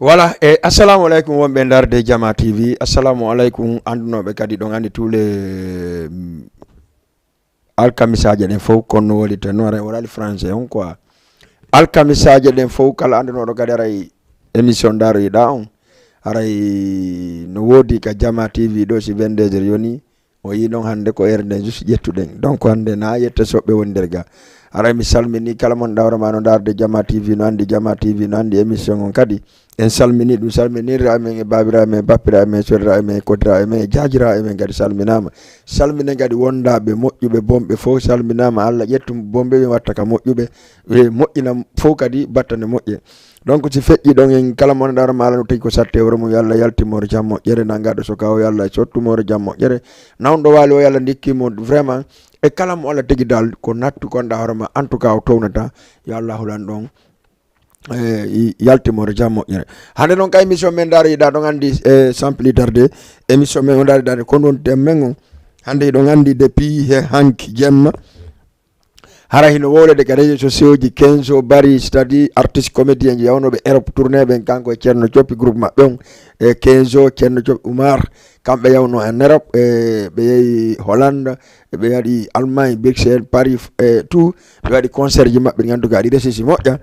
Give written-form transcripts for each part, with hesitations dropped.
Voilà, et assalamu alaikum wonɓe darde Jama TV. Assalamu alaikum andunoɓe kadi ɗon andi tous les alkamisaje ɗen fof kono woli to noore waɗali français on quoi. Alkamisaje ɗen fof kala andunoɗo kadi aray émission daroyiɗa on aray no wodi ka Jama TV ɗo si 22 heures yoni o yi ɗon hande ko heure nden juste ƴettuɗen donc hande na yetta soɓɓe woni nder ga aray mi salmini kala mon dawrama no darde Jama TV no andi Jama TV no andi émission on kadi en salmini ɗum salminirra amen e babiraɓe men bappiraɓe men sodiraɓe men kodiraɓe men e jajiraɓe men kadi salminama salmine kadi wondaɓe moƴƴuɓe bomɓe fof salminama Allah ƴettum bomɓe ɓe watta ka moƴƴuɓe moƴƴina fof kadi battane moƴƴe donc si feƴƴi ɗon en kala mon darama Allah no tagi ko satte wuro mum yo Allah yaltimore jam moƴƴere nangaɗo so kaw yo Allah sottumore jam moƴƴere nawɗo waali o yo Allah dikkimo vraiment e kala mo Allah tagi dal ko nattu konɗa hoorema en tout cas o townata yo Allah hulan ɗon yaltimore jam moƴƴere hande noon ka émission men daroyiɗa ɗon andi sans plus tarder émission men o daroyiɗa ko noon temmen on hande ɗon andi depuis he hanki jemma hara hino wowlede ka réseaux sociaux ji 15 o bari c'est à dire artiste comédien ji yawnoɓe Europe tourné ɓen kanko e ceerno coppi groupe maɓɓe on e 15 o ceerno coppi Oumar kamɓe yawno en Europe ɓe yehi Hollande ɓe waɗi Allemagne Bruxelles Paris tout ɓe waɗi concert ji maɓɓe ganduka aɗi resisi moƴƴa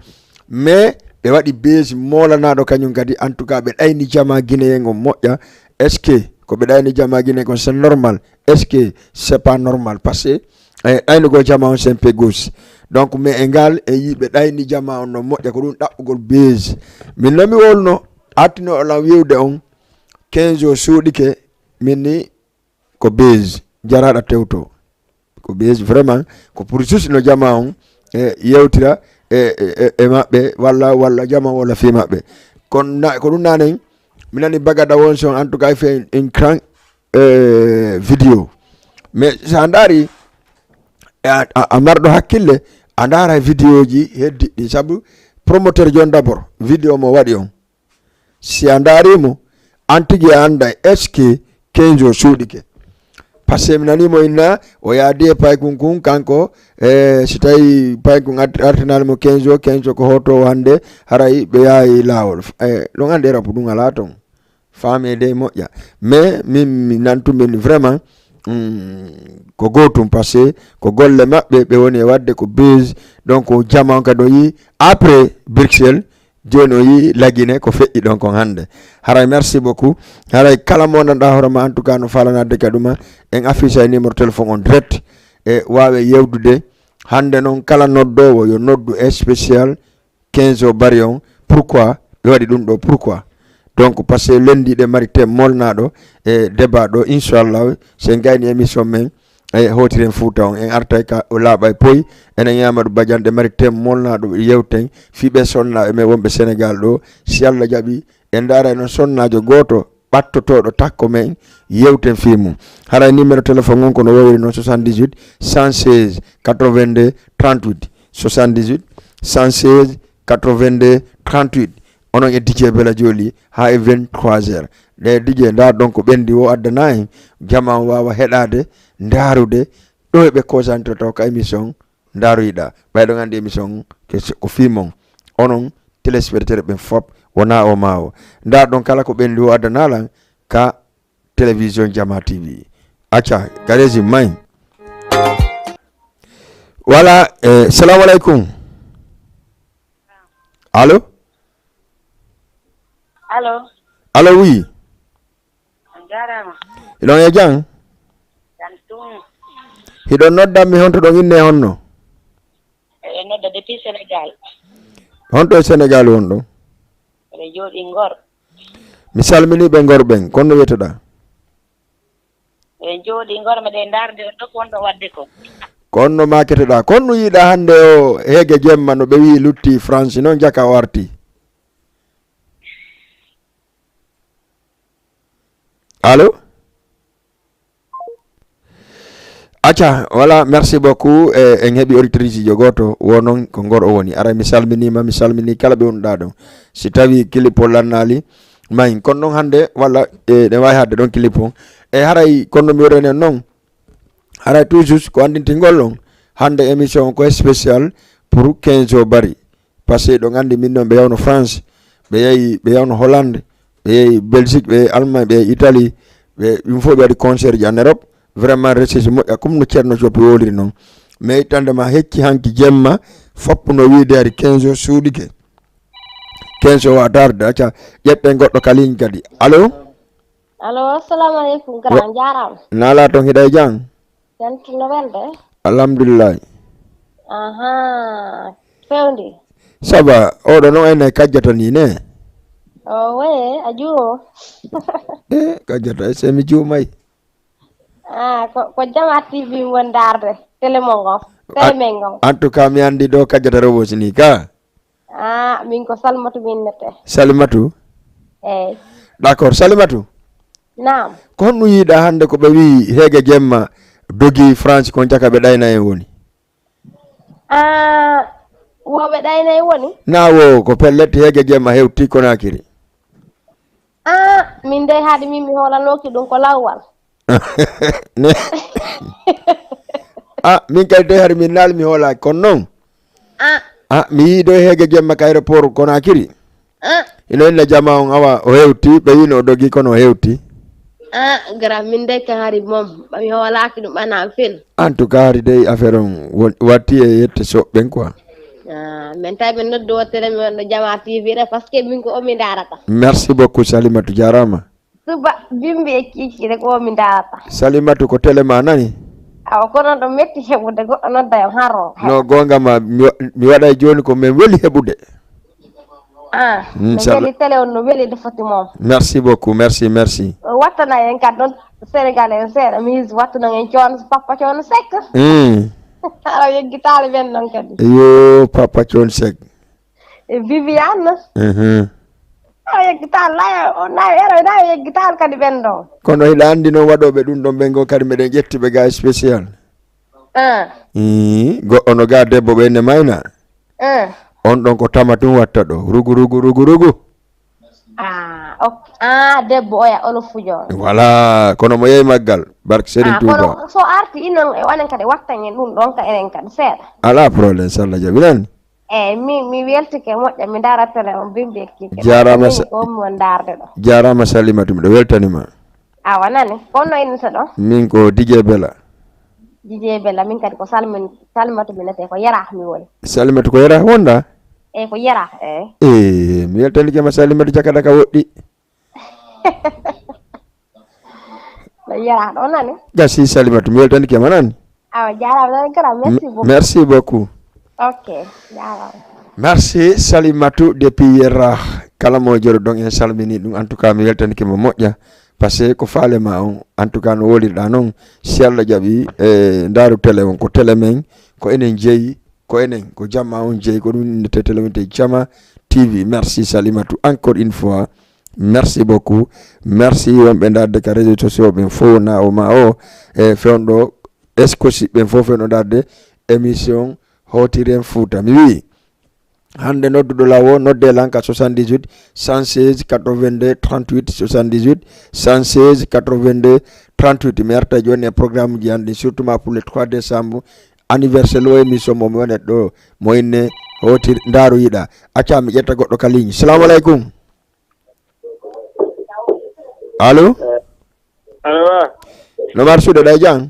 mais ɓe waɗi base molanaɗo kañum kadi en tout cas ɓe ɗayni Jama guinéen on moƴƴa est ce que ko ɓe ɗayni Jama guinéen kon c'est normal est ce que c'est pas normal parce que ɗaynugo Jama on c'est un peu gauche donc mais e ngal e yiɓe ɗayni Jama on no moƴƴa ko ɗum ɗaɓɓugol base min noon mi wolno attino olam wiwde on 15 o suuɗike min ni ko base jaraɗa tewto ko base vraiment ko pour juste no Jama on yewtira e maɓɓe walla Jama walla fi maɓɓe ko ɗum nanen mi nani bagada won son en tout cas fait une grand vidéo mais sa ndaari a marɗo hakkille a ndaara vidéo ji heddiɗi saabu promoteur jon d'abord vidéo mo waɗi on si a ndaarimo an tigui a anda est ce que 15 o suuɗike par ce que mi nanimo inna o yaadi e Paykunkun kanko so tawi Paykun artinalimo 15 o ko hoto hande haray ɓe yaayi laawol ɗon andi Europe ɗum ala toon famede moƴƴa mais min mi nantumin vraiment ko gotum par ce que ko golle maɓɓe ɓe woni e wadde ko base donc Jama on kadi o yi après Bruxelles joni o yi Laguiné ko feƴƴi ɗon kon hande haray merci beaucoup haray kala mo nanɗa hoorema en tout cas no falanade ka ɗuma en affiche ay numéro téléphone on direct e wawe yewdude hande noon kala noddowo yo noddu spécial 15 o bari on pourquoi ɓe waɗi ɗum ɗo pourquoi donc par ce que lendi ɗe mari thème molnaɗo e débat ɗo inchallah sen gayni émission men e hotiren Fouta on en artay ka o laaɓa e poyi enen Yamadou Badiane ɗe mari thème molnaɗo yewten fiɓe sonnaɓe men wonɓe Sénégal ɗo si Allah jaaɓi en daara noon sonnajo goto ɓattotoɗo takko men yewten fi mum haray numéro téléphone on kono wowiri noon 78 116 82 38 78 116 82 38 onon e DJ Bella Joli ha e 23 heures ɗe DJ nda donc ɓendi o addana en Jama wawa heɗade ndarude ɗo eɓe concentré ka émission daroyiɗa ɓayɗo gandi émission ko fimon onon téléspectateur ɓen fop wona o mawo nda ɗon kala ko ɓendi o addanalan ka télévision Jama TV acca gareji may voilà salamu aleykum allo allo oui jarama hiɗon e jang hiɗon noddanmi honto ɗon inne honno e nodda depuis Sénégal honto e Sénégal won ɗon eɗe jooɗi Ngor mi salmini ɓe Ngor ɓen konno wiyeteɗa eɗen jooɗi Ngor meɗen darde ɗo wonɗo wadde ko konno maketeɗa konno yiiɗa hande o heege jemma no ɓe wi lutti France noon jaka o arti allo acca voilà merci beaucoup en heeɓi auditrice jo goto wonon ko Ngor o woni ara mi salmini kala ɓe wonɗa ɗon si tawi clip o lannali mayi kono noon hande walla ne wawi hadde ɗon clip on e haray kono mi worenen noon haray toujours ko andintingol on hande émission ko spécial pour 15 o bari par ce que ɗon andi min noon ɓe yawno France ɓe yehi ɓe yawno Hollande ɓe yehi Belgique ɓe Allemagne ɓe Italie ɓe ɗum fof ɓe waɗi concert ji en Europe vraiment recherche moƴƴa comme no ceerno Joppe woliri noon mais tande ma hecci hanki jemma foppuno wiide ari 15 jours suuɗike 15 o darde acca ƴeɓɓe goɗɗo kaliñ kadi allo assalamu aleykum grand jarama nala toon hiɗa e jang sentuno welde alhamdulillah fewndi saba oɗo noon ene kajjata ni ne we a juumo kajjata e semi juumay ko Jama TV won darde télé mo ngon télé men ngon en tout cas mi andi ɗo kajjata rewos ni ka min ko Salimatu min nete Salimatu eyyi d'accord Salimatu naam ko honno yiiɗa hande ko ɓe wi Heege Jemma dogi France kon caka ɓe ɗayna en woni woɓe ɗayna en woni nawo ko pellette Heege Jemma hewti Konakiri min de haade min mi hoolanoki ɗum ko lawwal min kadi de har min naal mi hoolaki kono noon mi yiiɗo Heege Jemma ka aéroport Konakiri ino inne jama on awa o hewti ɓe wino o dogi kono o hewti gra min de ka hari mom mi hoolaki ɗum ɓana fel en tout cas hari dey affaire on watti e yette soɓɓen quoi min tawi min noddu wottere mi wonno Jama TV ɗe par ce que min ko omi darata merci beaucoup Salimatu jarama suba bimbi e kiiki de ko omi darata Salimatu ko télé ma nani awa kono ɗo metti heɓude goɗɗo nodda e haro no gonga ma mi waɗa e joni ko min weli heɓude mi weli télé on no weli defati moom merci beaucoup merci wattana en kadi ɗon Sénégal en seeɗa mi yisi wattuno en Coon Papa Coon Seck aɗa yeggitali ɓen noon kadi yo Papa Coon Seck e Viviane aɗa yeggitali nayi yeggitali kadi ɓen ɗon kono hiɗa andi noon waɗoɓe ɗum ɗon ɓen go kadi meɗen ƴettiɓe ga spécial goɗɗo no ga debbo ɓenne mayna on ɗon ko tama tum watta ɗo rugu debbo oya ono fujo voilà kono mo yeyi maggal barke Serigne Touba kono so arti inon e onen kadi wattan en ɗum ɗon ka enen kadi seeɗa ala probléme sallah jaɓi nani mi weltike moƴƴa mi dara télé on bimbi ekkike jarama omi won darde ɗo jarama Salimatu miɗo weltanima awa nani konno innata ɗo min ko Dj Bella min kadi ko Salimatu minete ko Yara mi woni Salimatu ko Yara wonda ko Yara mi weltanikema Salimatu jakada ka woɗɗi no Yara ɗo nani gasi Salimatu mi weltanikema nani awa jarama nani gara merci beaucoup ok jarama merci Salimatu depuis Yara kala mo joro ɗon en salmini ɗum en tout cas mi weltanikema moƴƴa par ce que ko faalema on en tout cas no wolirɗa noon si Allah jaɓi ndaaru télé on ko télé men ko enen jeeyi ko enen ko Jamma on jeeyi ko ɗum innete télé wonte Jama TV merci Salimatu encore une fois merci beaucoup merci wonɓe darde ka réseaux sociaux ɓen fof na o ma o e fewnɗo escosi ɓen fof fewno darde émission Hawtiren Fouta mi wi hande nodduɗo lawo nodde lanka 78 116 82 38 78 116 82 38 mi arta joni e programme ji hande surtout ma pour le 3 décembre anniversaire lo émission mo mi wanet ɗo mo inne Hawtir Ndaaru Yiɗa acca mi ƴetta goɗɗo ka ligne salamu aleykum allo no marsude ɗa jang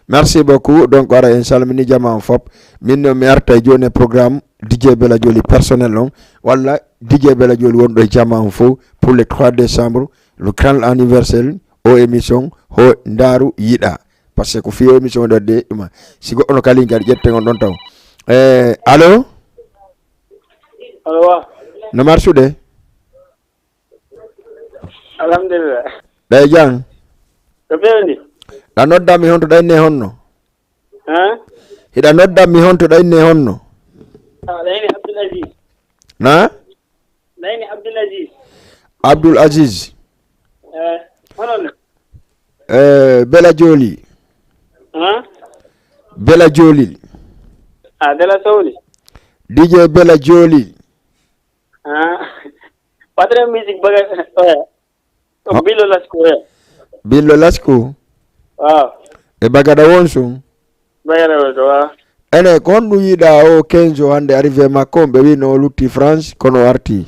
merci beaucoup donc ara en salmini jama on fop min mi arta joni e programme DJ Bella Joli personnel on walla DJ Bella Joli wonɗo e Jama on fof pour le 3 décembre le grand anniversaire o émission Ho Ndaaru Yiɗa par ce que ko fiyo émission ɗo de ɗuma si goɗɗo no kali kadi ƴetten on ɗon taw allo no marsude alhamdulillah ɗa jang ko ɓewndi ɗa noddami honto ɗa inne honno hiɗa noddami honto ɗa inne honno ɗayni Abdoul Aziz na ɗayni Abdoul Aziz Abdoul Aziz honono Bella Joli Bella Joli Bella Sowli DJ Bella Joli padre musique baga ko Billo Lasko Billo Lasko waaw e Bagada Wonso Bagada Wonso waaw ene ko honɗum yiɗa o Kenzo hande arrivé makko ɓe wi no lutti France kono arti.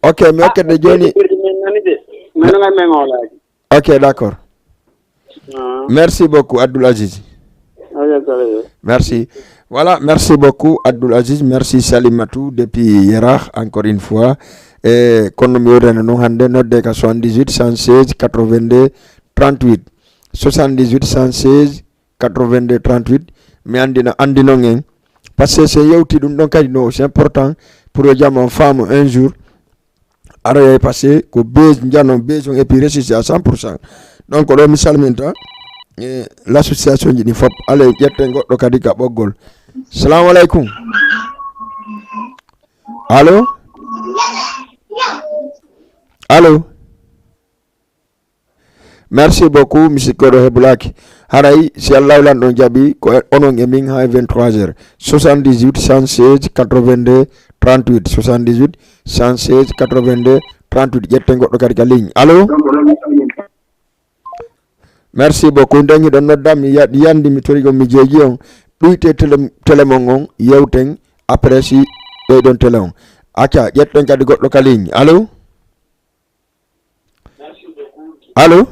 Ok mi hokkete joni. Ok d'accord. Merci beaucoup Abdoul Aziz. Merci. Voilà, merci beaucoup Abdoul Aziz, merci Salimatou depuis Yerah encore une fois. Et comme nous avons hande nodde ka 78 116 82 38 78 116 82 38 mi andino ngeng parce que c'est yewti dum don kadi no c'est important pour le jam on femme un jour ara passé ko base njano base on et puis réussir à 100%. Donc do mi salminta l'association jini fop ale jette goddo kadi ka boggol. Assalamu alaikum. Allô? Allô? Merci beaucoup, M. Kodo Hebulaki. Haray, si Allah l'on jabi, on est min ha 23h. 78 116 82 38. 78 116 82 38. Jettengo do kadi ka ligne. Allô? Merci beaucoup. Ndangi don noddam yandi mi torigo mi jeji on. Duite telemon on yewten après si be don telon. Acha jetten kadi goddo ka ligne. Allô? Allô?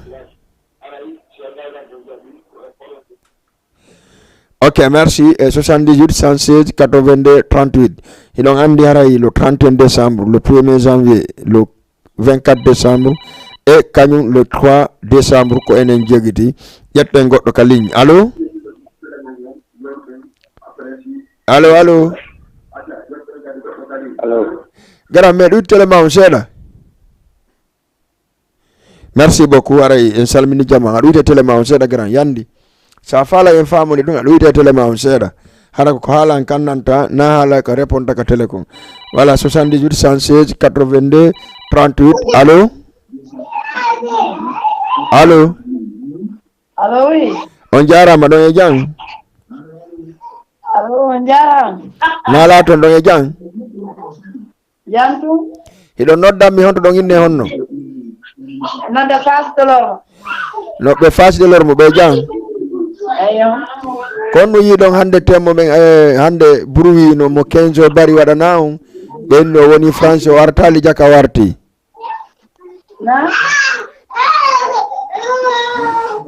Ok, merci. 78 116 82 38. Et donc, Andy Haray, le 31 décembre, le 1er janvier, le 24 décembre, et Kanyun le 3 décembre, ko enen jegiti. Yetten goddo ka ligne. Allô? Allô, allô? Allô? Gara me du telema on seda. Merci beaucoup Haray, en salmini jama. Du telema on seda grand yandi. Sa fala en famu ni dunga luite telema on seda hara ko halan kannanta na hala ka répondre ka télécom. Voilà 78 116 82 38. Allô? Allô? Allô oui. On jarama don e jang. Allô on jarama. Nala ton don e jang. Jantu. Hido nodda mi honto don inne honno. Nodda face de l'or. No be face de l'or mo be jang. Ayo. Kono yidon hande temo men hande bruwi no mo Kenzo bari wadana on benno woni France wartali jaka warti. Na.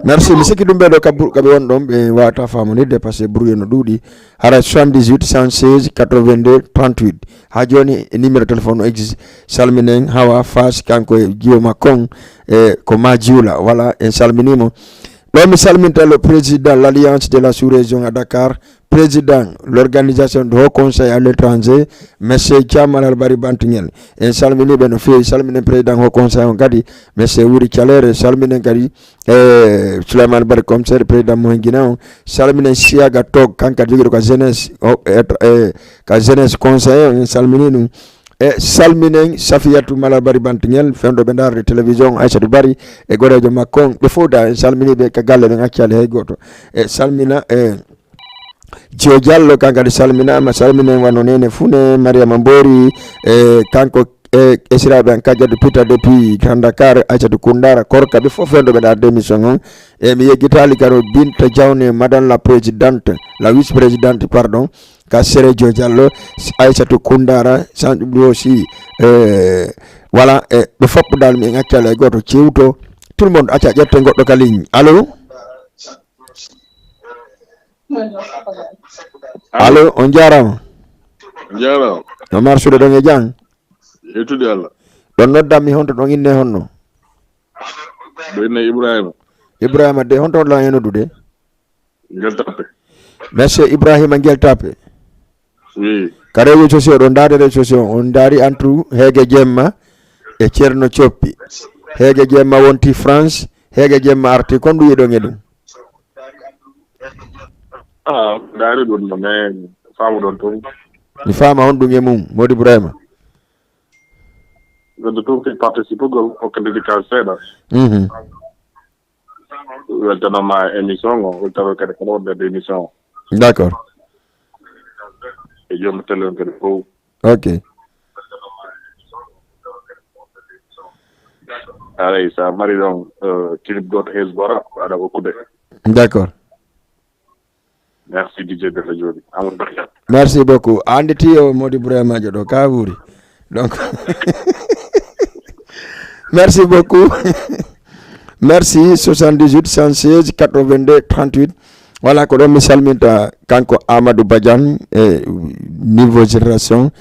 Merci misiki dumbe do kabe won dom be wata famuni dépasser bruit no dudi hara 78 116 82 38 ha joni numéro téléphone existe salminen hawa fas kanko jiyo makon ko majiula voilà en salminimo. L'homme salminta le président de l'Alliance de la sous-région à Dakar, président l'organisation de haut conseil à l'étranger, M. Kamal Albari Bantingel. Et salmine Benofi, salmine président haut conseil en Gadi, M. Wuri Chalere, salmine Gadi, Suleiman Albari commissaire président Mohinginao, salmine Siaga Tok, Kanka Djigro ka jeunesse conseil, salmine e salminen Safiatou Malabari Bantingel fendo bendar de télévision Aïchatou Bari e gorejo makkon be foda salmini be ka galle be accale hay goto e salmina Jio Diallo kanka de salmina ma salminen wano nene fune Mariama Mbori kanko esiraɓe en kajjade pita depuis Grand Dakar Aïchatou Koundara korka ɓe fof fendo ɓe ɗa démission on e mi yeggitali karo Binta Diawne madame la présidente la vice présidente pardon ka Serejo Diallo Aïchatou Koundara sans oublier aussi voilà ɓe fopp dal mi ngaccale goto cewto tout le monde acca ƴette goɗɗo ka ligne. Allô? Allô on jarama. Jarama. No marsude ɗon e jang. Etude Allah. Ɗon noddami honto ɗon inne honno. Ɗo inne Ibrahima de honto la en noddude. Gueltape. Monsieur Ibrahima Gueltape. Oui. Ka réseaux sociaux ɗon daade réseaux sociaux on daari entre Heege Jemma e Ceerno Coppi. Heege Jemma wonti France, Heege Jemma arti kon ɗum yiɗon e ɗum. Daari ɗum no mais faamu ɗon toon. Mi faama on ɗum e mum Mody Ibrahima. Wonde toon kadi participe gol hokkande dédicace seeɗa. Weltanoma émission o weltano kadi ko wonde émission o. D'accord. E joom télé kadi fof. Ok. Aray sa mari ɗon clip goto hes gora aɗa hokkude. D'accord. Merci DJ de la Jodi. Merci beaucoup. Andi Tio Modi Brema Jodo Kavuri. Donc merci beaucoup. Merci 78 116 82 38. Voilà ko mi salminta kanko Amadou Badiane niveau génération.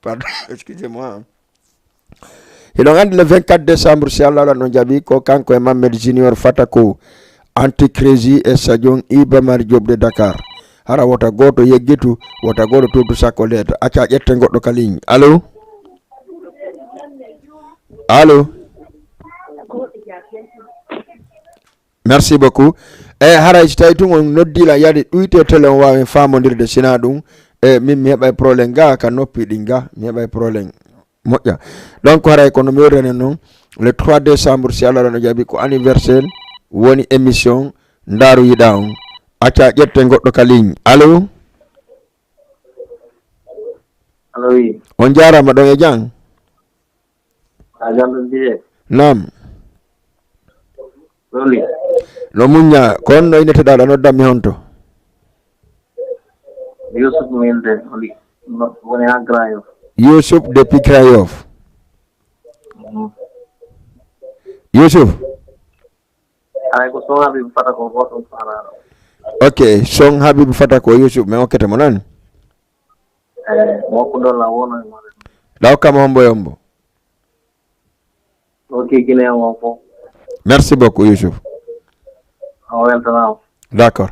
Pardon, excusez-moi. Et donc le 24 décembre c'est Allah no jabi ko kanko e Mamed Junior Fatako Anticrési et Sadion Iba Mar Diop de Dakar. Hara wota goto yeggitu wota goto tutu sakko leta acca ƴette goɗɗo ka ligne. Allo allo merci beaucoup. Haray so tawi tun on noddila yadi ɗuyte télé on wawi famodirde sina ɗum min mi heɓay probléme ga ka noppi ɗin ga mi heɓay probléme moƴƴa. Donc haray kono mi wordene noon le 3 décembre si Allah no jaɓi ko anniversaire woni émission Ndaru Yiɗa on acca ƴette goɗɗo ka ligne. Allo Allo oui. on jarama ɗon e jang. Ajam biye. Nam Loli. no muñña kon no inneteɗa ɗo noddammi honto. Yusuf Milde Loli. Woni ha Grand Yoff. Youssouf depuis Grand Yoff. Youssouf. Ay ko so habi fata ko goto fara. Ok son Habibou Fatako Youssouf mais okkete mo nani. Mo ko do la wona mo. Law kam hombo yombo. Ok gine on ko. Merci beaucoup Youssouf. Welcome. D'accord.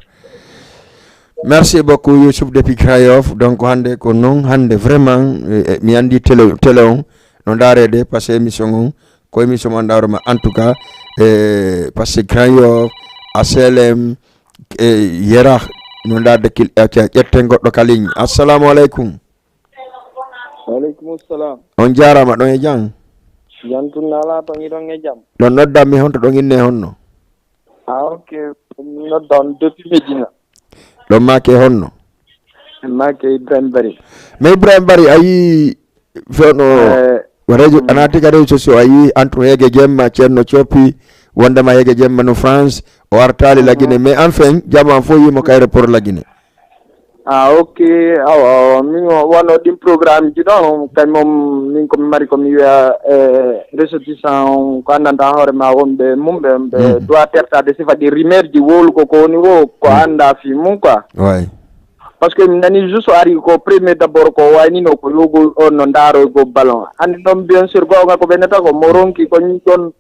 Merci beaucoup Youssouf depuis Grand Yoff. Donc hande ko non hande vraiment mi andi télé on no darede parce que émission on ko émission on daroma en tout cas parce que Grand Yoff ACLM yera no darde kil ƴette goɗɗo ka ligne. Assalamu aleykum. Waleykum salam. On jarama ɗon e jang. Yantun ala to ngiɗon e jam. Ɗon noddammi honto ɗon inne honno. Ok, noddon depuis Medina. Ɗon make honno. Make Ibrahim Bari. Mais Ibrahim Bari ayi feewno radio anati ka réseaux sociaux ayi entre Hege Jemma ceerno Coppi wondema Hege Jemma no France o artali lagine mais enfin jama fo yimo kayre pour lagine. Ok, awa min wono ɗin programme ji ɗon kañum min komi mari komi wiya ressortissant ko andanta hoore ma wonɓe mumɓe ɓe doit tertade sifa ɗi rumeur ji woluko ko woni wo ko anda fi mum quoi. Ouais. Par ce que mi nani juste ari ko premier d' abord ko waynino ko yogol on no ndaroygo ballon andi ɗon bien sûr gonga ko ɓeneta ko mo ronki ko ɗon.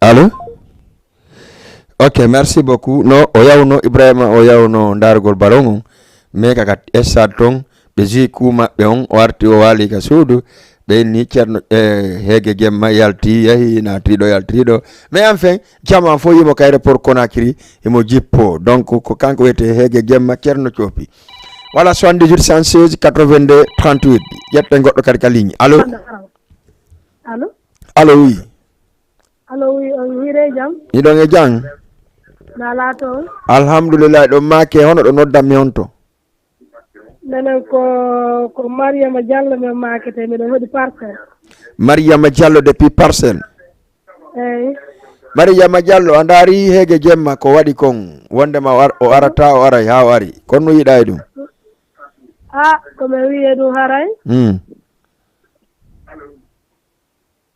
Allô. Ok, merci beaucoup. No, o yawno Ibrahima o yawno dargol ballon mais kaka stade ton ɓe ji kumaɓɓe on o arti o waali ka suudu ɓe ni ceerno Hege Jemma yalti yahi natiɗo yaltiɗo mais enfin jama fo yimo kayre pour Conakry imo jippo donc ko kanko wiyete Hege Jemma ceerno Coppi. Voilà 78 116 82 38 ƴette goɗɗo kadi ka ligne. Allo allo allo oui. allo oui on hiire jam. Iɗon e jang. Nala toon. Alhamdulillah ɗon make hono ɗo noddammi on to. Menen ko Mariama Diallo men makete miɗen hoɗi Parcelles. Mariama Diallo depuis Parcelles. Eyyi. Mariama Diallo a daari Hege Jemma ko waɗi kon wondema o arata o aray ha o ari kono no yiɗa e ɗum. Komi wiye ɗum haray.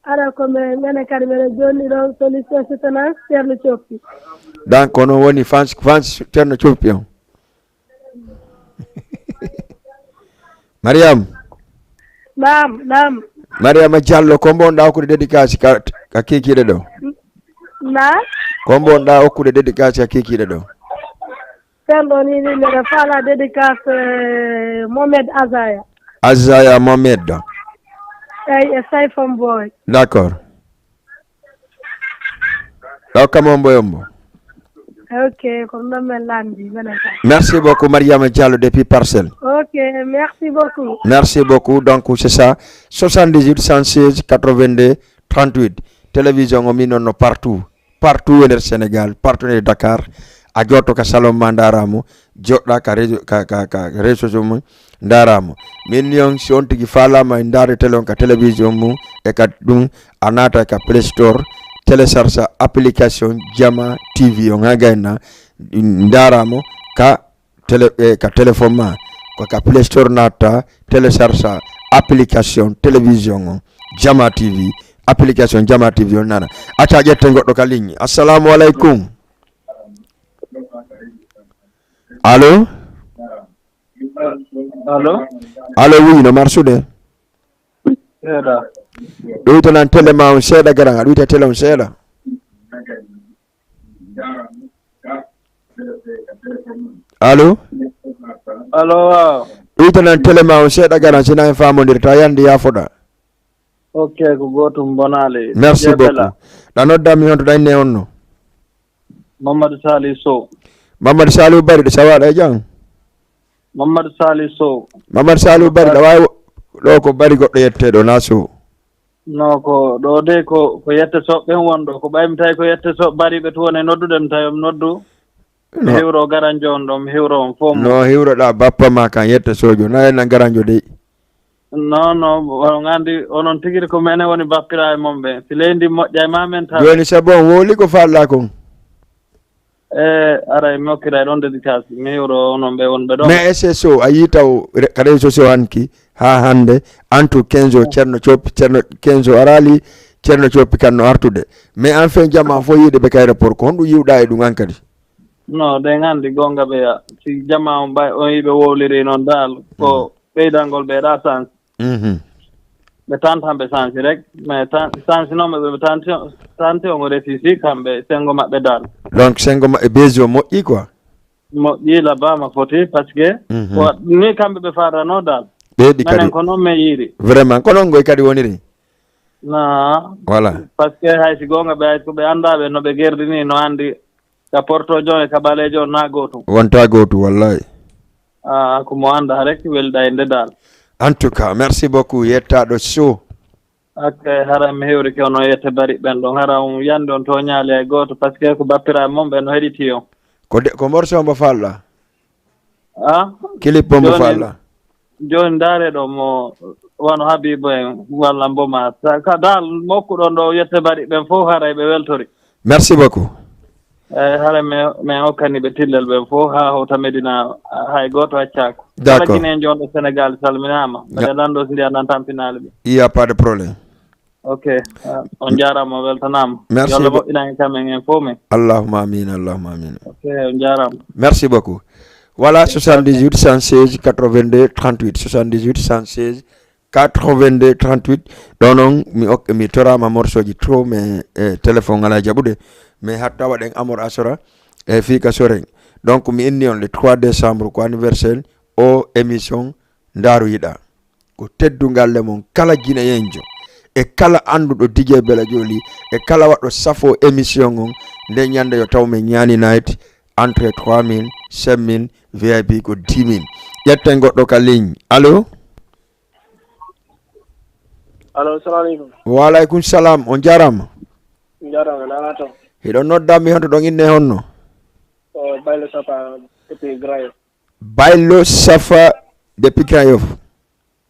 Ara komi menen kadi miɗen jonni ɗon solution soutenance ceerno Coppi. Donc kono woni fans ceerno Coppi on. Mariam. Naam. Mariama Diallo ko mbonɗa hokkude dédicace ka kikiɗe ɗo. Na. Ko mbonɗa hokkude dédicace ka kikiɗe ɗo. Ceerno ni miɗen faala dédicace Mohamed Azaya Mohamed ɗo. Eyyi e Sayfon Boy. D'accord. ɗo kam yombo. Ok, comme non mais lundi. Merci beaucoup Mariama Diallo depuis Parcelles. Ok, merci beaucoup. Merci beaucoup. Donc c'est ça 78 116 82 38. Télévision o non partout au Sénégal, partout au Dakar. A jotto ka salon mandaramo, jodda ka réseau social ndaramo. Min yon si on tigi falama ndare telon ka télévision mu e ka dum anata ka Play Store télécharge application Jama TV on ngagayna ndaramo ka téléphone ma ko ka Play Store nata télécharge application télévision Jama TV application Jama TV on nana acha jette goddo ka ligne. Assalamu alaikum. Allo oui no marsude do to nan tele ma on seeda garanga do tele on seeda allo do to nan tele ma on seeda garanga sina famondir ta yandi ya foda. Okay, ko gotum bonale. Merci beaucoup. Da nodda mi on to dayne onno Mamadou Sali Sow. Mamadou Salou bari de sawada jang Mamadou Sali Sow. Mamadou Salou bari da way do ko bari goddo yette do naso No ko do de ko yette so ben wondo ko baymi tay ko yette so bari be to woni noddudem tay noddu hewro garanjo on dom hewro on fom no hewro da bappa ma kan yette sojo na en garanjo de no ngandi onon tigiri ko mene woni bappira e mombe filendi mojja e mamen ta joni sabon woli ko falla ko ara mi hokkira ɗon dédicace mi hewro onon ɓe wonɓe ɗon mais SSO a yi taw ka réseau social hanki ha hande antu 15 cerno copi cerno 15 arali cerno copi kanno artude mais en fin jama fo yiide be kayre por ko hondu yiwda e dum ankadi no de ngandi gonga ɓe si jama on bay on yiɓe wowliri noon dal ko ɓeydangol ɓeeɗa sans ɓe tantamɓe sansi rek mais sansi noon ɓe tanti on réfisi kamɓe sengo maɓɓe dal donc sengo maɓɓe beso moƴƴi quoi moƴƴi labama foti par ce que ko ni kamɓe ɓe farano dal ɓeeɗi kadi menen ko noon min yiiri vraiment ko noon goy kadi woniri na voilà par ce que hay si gonga ɓe hay ko ɓe andaɓe no ɓe gerdini no andi ka portojo e ka ɓalejo na gotum wonta gotu wallahi ko mo anda rek welda e nde dal en tout cas merci beaucoup yettaɗo Sow hakke hara mi hewri ke ono yette bari ɓen ɗon hara on yande on to ñaali hay goto par ce que ko bappira mom ɓe no heɗiti on ko morceau mbo falɗa a clip mbo falɗa joni ndareɗo mo wano Habibo en walla mboma ka dal mokkuɗon ɗo yette bari ɓen fof hara ɓe weltori merci beaucoup hara min hokkani ɓe tillel ɓen fof ha howta Medina hay goto haccako d'accord guine jonɗo Sénégal salminama mbeɗa lando so ndiya nan tampinali ɓe il y a pas de problème ok on jarama weltanama merci yo Allah moƴƴinani kamen en fof min allahumma amin allahumma amin ok on jarama merci beaucoup voilà 78 116 82 38 78 116 82 38 ɗo noon mi torama morceau ji trop mais téléphone ala jaɓude mais hatta waɗen Amour Asora e Fika Soreng donc mi inni on le 3 décembre ko anniversaire o émission Ndaaru Yiɗa ko teddungal le mon kala guinéenjo e kala anduɗo DJ Bella Joli e kala waɗɗo safo émission on nde ñande yo taw men ñaani night entrée 3000 5000 VIP ko 10000 ƴetten goɗɗo ka ligne allo salamu aleykum wa aleykum salam on jarama nana to hiɗo noddami honto ɗon inne honno Baylo Safa depuis Grayof Baylo Safa depuis Grayof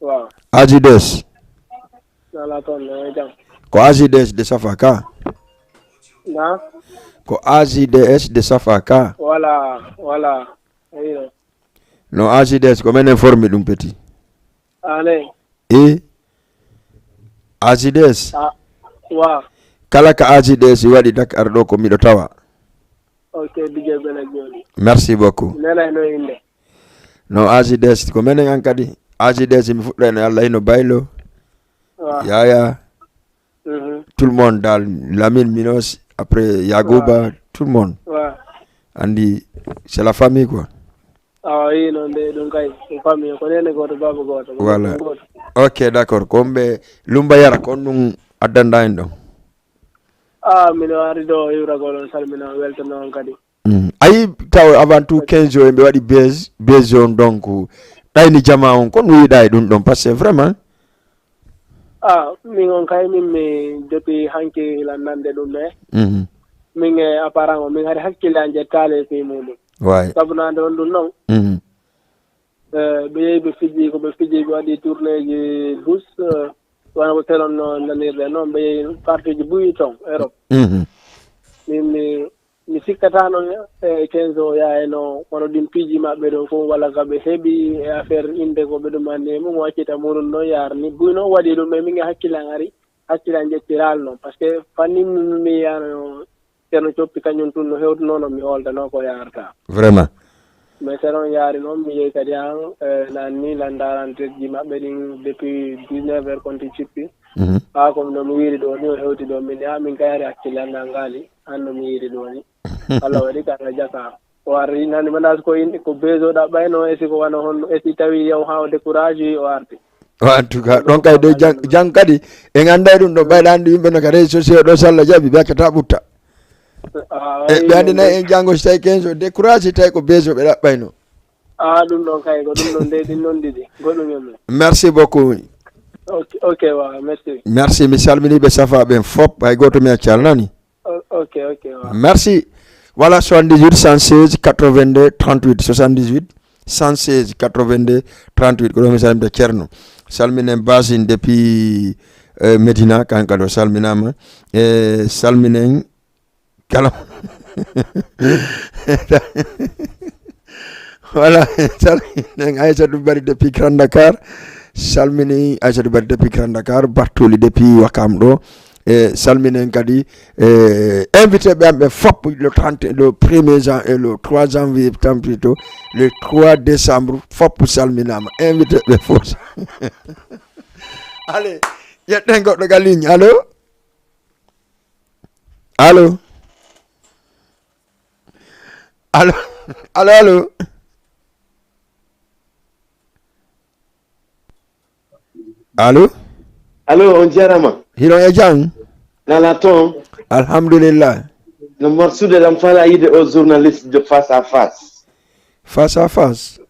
waaw Azides nana toon jam ko Azides de Safa ka na ko Azides de Safa ka voilà no Azides ko menen formi ɗum petit ane Azides waaw kala ka Azides waɗi Dakar ɗo ko miɗo tawa ok DJ Bella Joli merci beaucoup nena no inde no Azides ko menen an kadi Azides mi fuɗɗa Allah hino Baylo Yaya tout le monde dal Lamine Minos après Yagouba tout le monde andi c'est la famille quoi non de ɗum kay famille ko nene goto baba goto voilà ok d'accord komɓe Lumba Yara kon ɗum addanda en ɗon mino ari ɗo iwragol on salmina weltano on kadi ayi taw avant tout 15 jours ɓe waɗi base on donc ɗayni jama on kon wiiɗa e ɗum ɗon par ce que vraiment min on kay min mi depuis hanki lannande ɗum ɗe min e apparent o min hari hakkille an jettale fi muɗum way sabunade on ɗum noon ɓe yehi ɓe fiji ko ɓe fiji ɓe waɗi tourné ji bus wana ko telon no nanirde noon ɓe parti ji buyi toon Europe mi sikkata noon e 15 o yayno wono ɗin piiji maɓɓe ɗon fof walla ka ɓe heeɓi e affaire inde ko ɓe ɗumande mum waccita muɗum noon yarni buy noon waɗi ɗum e min hakkilan ari hakkilan jettiral noon par ce que fannin mi yano ceerno coppi kañum tun no hewtunono mi holdano ko yarata vraiment mais senon yaari noon mi yehi kadi han nanni landaranteji maɓɓe ɗin depuis 19 heures konti cippi ha comme no mi wiiri ɗo ni o hewti ɗo min min kayari hakkille annda ngaali hanno mi yiiri ɗo ni Allah waɗi kanga jaka o arri nani mandas ko inde ko besoɗa ɓayno e siko wana honno e si tawi yaw ha o décourage o arti en tout cas ɗon kay de jang kadi e ganda ɗum ɗo ɓayɗa andi yimɓe no ka réseau sociaux ɗo sallah jaaɓi ɓekkata ɓutta e ɓe andina en janggo so tawi 15 o découragé tawi ko beso ɓe ɗaɓɓayno ɗum ɗon kay ko ɗum ɗon nde ɗin noon ɗiɗi goɗɗum yonno merci beaucoup ok wa merci mi salminiɓe safaɓen fop hay goto mi accalnani ok wa merci voilà 78 116 82 38 78 116 82 38 ko ɗo mi salmita ceerno salminen basine depuis Medina kanka ɗo salminama e salminen kala voilà salminen Aissatou Bari depuis Grand Dakar salmini Aissatou Bari depuis Grand Dakar Bartoli depuis Wakam ɗo e salminen kadi invité ɓe amɓe fop le 1er janvier et le 3 janvier tampito le 3 décembre fop salminama invité ɓe fof allez yetten goɗɗo ga ligne allo allo allo allo allo allo allo on jarama hiɗon e jang nala toon alhamdulillah no morsude ɗam fala yide o journaliste de face à face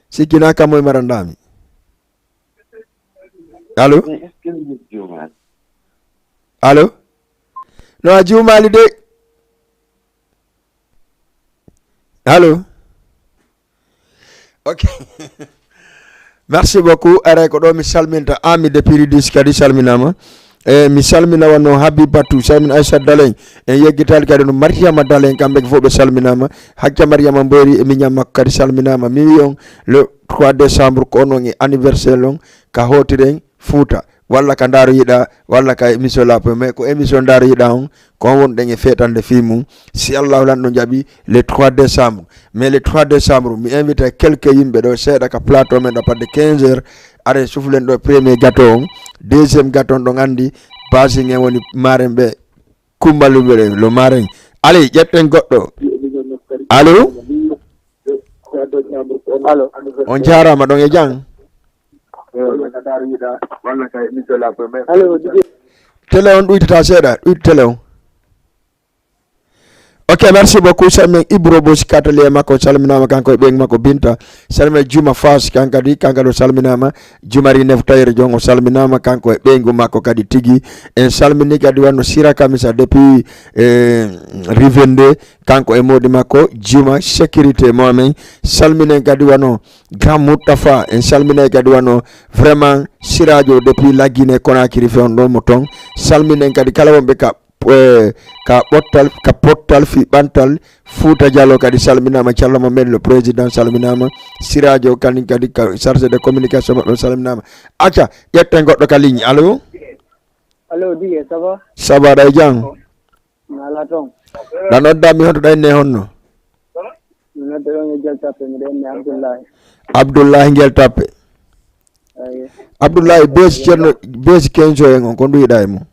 sikkina kam e marandami allo allo no a juumali de allo ok merci beaucoup aray ko ɗo mi salminta ami depuis ridis kadi salminama mi salmina wonno Habibatou salmina Aissata Dalen en yeggitali kadi no Mariama Dalen kamɓe fof ɓe salminama hakka Mariama Mbori e miñam makko kadi salminama mi wi on le 3 décembre ko onon e anniversaire on ka hotiren Fouta walla ka ndaaro yiɗa walla ka émission lapo mais ko émission ndaaro yiɗa on ko on wonɗen e feetande fi mum si Allah lanɗo jaaɓi le 3 décembre mais le 3 décembre mi invite quelques yimɓe ɗo seeɗa ka plateau men ɗo padde 15 heures are suflen ɗo premier gâteau on deuxième gâteau on ɗon andi basing en woni maren ɓe kumbaluɓe lo maren allez ƴetten goɗɗo allo on jarama ɗon e jang télé on ɗuytata seeɗa ɗuyt télé on ok merci beaucoup salmin Ibro Bosi katali makko salminama kanko e ɓen makko Binta salmin Juma Fas kankadi kanka ɗo salminama Jumari Neftayre jongo salminama kanko e ɓeygu makko kadi tigui en salmini kadi wanno Sira Kamisa depuis Rivende kanko e modi makko Juma sécurité momen salminen kadi wano Grand Moutafa en salminay kadi wano vraiment Siradio depuis La Guinée Conakry fe on ɗo mo ton salminen kadi kala wonɓe ka pottal fi ɓantal Fouta Diallo kadi salminama Thiallo Mohamed le président salminama Siradio kadi ka chargé de communication maɓɓe salminama acca ƴetten goɗɗo ka ligne allo Diye ça va ɗay jang nala toon ɗa noddami honto ɗayne honno mi nodda ɗon e Guel Tappe miɗo enne Abdoullahi Guel Tappe Abdoullahi besi ceerno besi 15 en on ko duyiɗa e mum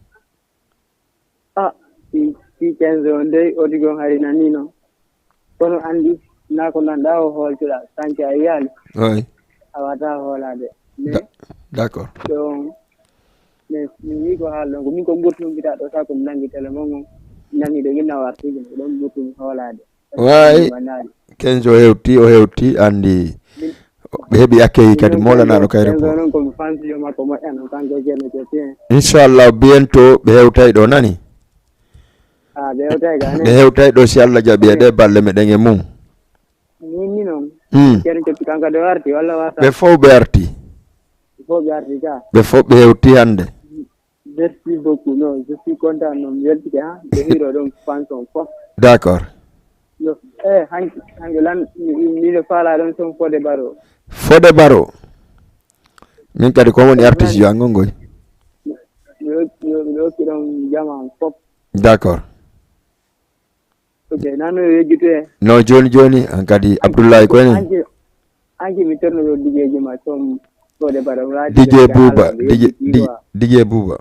si 15 o ndey odi gon hari nani noon kono andi na ko nanɗa o hooltuɗa sanke a yiyali oui a wata hoolade d'accord donc mais mi wi ko haaldon ko min ko ɓurtumbita ɗo sa komi nangi téléphone on nangi ɗo ginnaw artiji ko ɗon ɓurtumi hoolade way 15 o hewti andi ɓe heeɓi accueil kadi molanaɗo kay report noon komi fansiyo makko moƴƴan o kanko ceerno Cetien inchallah bientôt ɓe hewtay ɗo nani ɓe hewtay ɗo si Allah jaɓi e ɗe balle meɗen e mum ni noon ceerno Cetien kanko de arti walla wasa ɓe fof ɓe arti faut garder ça. Be fobbe hewti hande. Merci beaucoup. Non, je suis content. Non, merci bien. Le héros donc pense en fort. D'accord. Hangelan ni le fala don son Fodé Barrow. Fodé Barrow. Min kadi ko woni artiste yo angongoy. Yo kidon jama pop. D'accord. Ok, nanu yejite. No joni an kadi Abdoulaye ko ni. Anki mi terno do DJ jama som Fodé Barrow. DJ Bouba, DJ Bouba.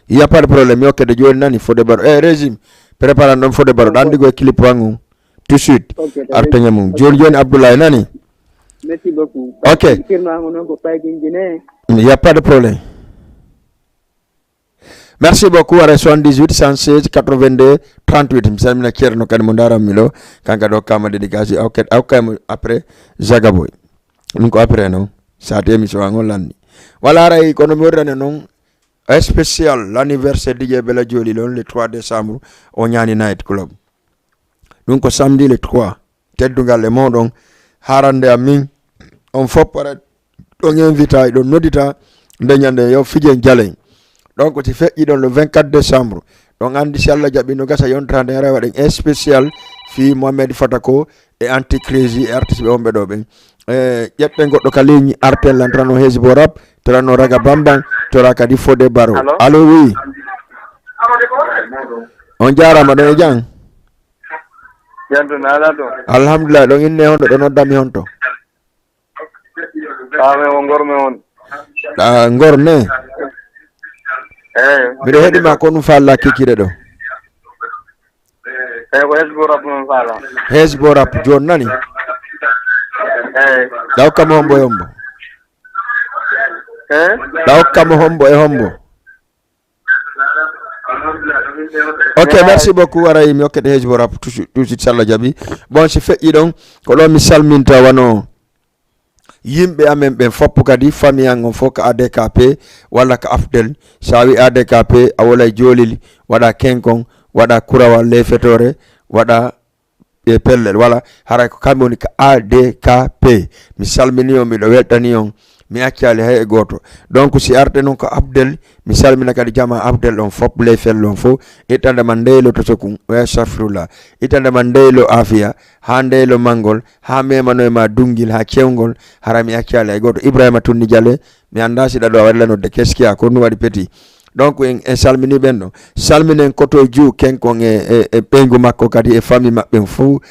Il n'y a pas de problème. Il y a de nani Fodé Barrow. Régime, prépare un Fodé Barrow. Dans le clip tout de suite. Artenyamum. Joni Abdoulaye nani. Merci beaucoup. Ok. Il n'y a pas de problème. Merci beaucoup à 78 116 82 38. Misalmina Kierno Kanimondara Milo. Kankado Kama dédicace. Après Zagaboy. Nous après non. Ça a été mis sur Angolani. Voilà, l'économie non spécial l'anniversaire de Bella Joli le 3 décembre au Nyani Night Club. Donc samedi le 3, tête de le monde on harande amin on faut paraître on invita on nodita ndanyande yo fidien jalen. Donc tu fais le 24 décembre. Donc andi Allah jabi no gasa yon 31 rewa den spécial fi Mohamed Fatako et anti crazy et artiste be ombe do ben. Yetten goddo kalini artel lantrano hezbo rap trano raga bambang tora kadi Fodé Barrow. Allo oui. On jarama do jang. Yanto nala to. Alhamdulillah do inne hondo do noddami honto. Ame on gorme on. Ngorne. Miɗo heɗima ko ɗum falla kikire ɗo. Ko hezbo rap non falla. Hezbo rap joni nani. Hokkamo hombo e hombo. Hokkamo hombo e hombo. Ok, merci beaucoup aray mi hokkete hezbo rap tout suite Salla Jabi. Bon si feƴƴi ɗon ko ɗo mi salminta wano yimɓe amen ɓen foppo kadi famille an on fof ko ADKP walla ko Afdel sa wi ADKP a wolay jolil waɗa kenkon waɗa kurawal lefetore waɗa e pellel wala haray ko kamɓe woni ko ADKP mi salmini on miɗo weltani on mi accali hay e goto donc si arde noon ko Abdel mi salmina kadi jama Abdel on fop ley fellon fof ittande man ndeylo to sokun wa safrullah ittande man ndeylo afiya ha ndeylo mangol ha memano e ma dungil ha cewgol hara mi accali hay goto Ibrahima Tunni Diale mi anda si ɗaɗo a waɗilanode keskia ko ɗum waɗi petit donc en salmini ɓen ɗo salminen koto ju kenkon e ɓeygu makko kadi e famille maɓɓen fof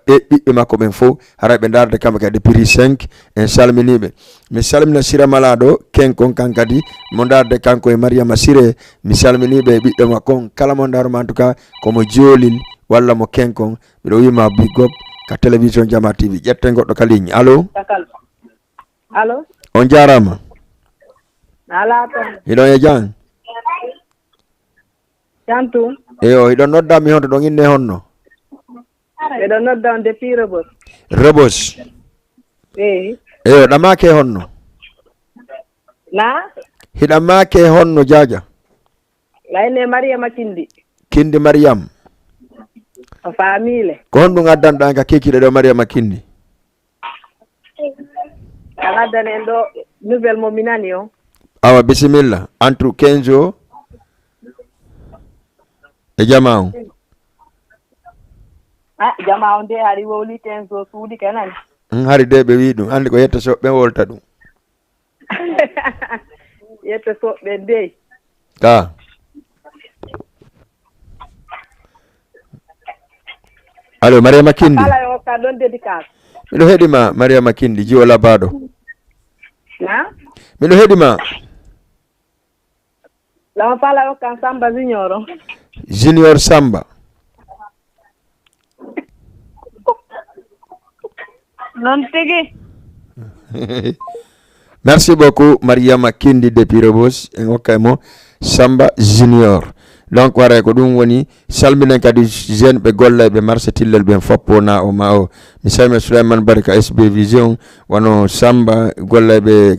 ɓiɓɓe makko ɓen fof hara ɓe darde kamɓe kadi prix 5 en salminiɓe mi salmina Sira Malado kenkon kan kadi mo darde kanko e Mariama Siré mi salminiɓe ɓiɓɓe makko kala mo daruma en tout cas komo jolil walla mo kenkon miɗo wima big up ka télévision Jama TV ƴetten goɗɗo ka ligne allo on jarama hiɗon e jang Jantum. Eyo, iɗon nodda mi honto ɗon inne honno. Eɗon nodda on depuis Rebos. Rebos. Eyo, ɗamake honno. Na? Hiɗamake honno jaja. Layne Mariama Kindi. Kindi Mariam. O famille. Ko honɗum addanɗa ka kekiɗe ɗo Mariama Kindi. An addanen ɗo nouvelle mo minani o. Awa bisimilla. Entre 15 jours. E jama on jama on de hari wowli ten so suudi kanan hari de ɓe wi ɗum andi ko yetta soɓɓe wolta ɗum yetta soɓɓe de ka allo Mariama Kindi ala o ka ɗon dédicace miɗo heɗima Mariama Kindi jiwo labaɗo na miɗo heɗima lama fala o kan Samba Junior Samba non tigi merci beaucoup Mariama Kindi depuis Rebos en hokkaymo Samba Junior donc waray ko ɗum woni salminen kadi jeune ɓe gollayɓe marché tillel ɓen foppo na o ma o mi salmina Souleymane Barka SB Vision wono Samba gollayɓe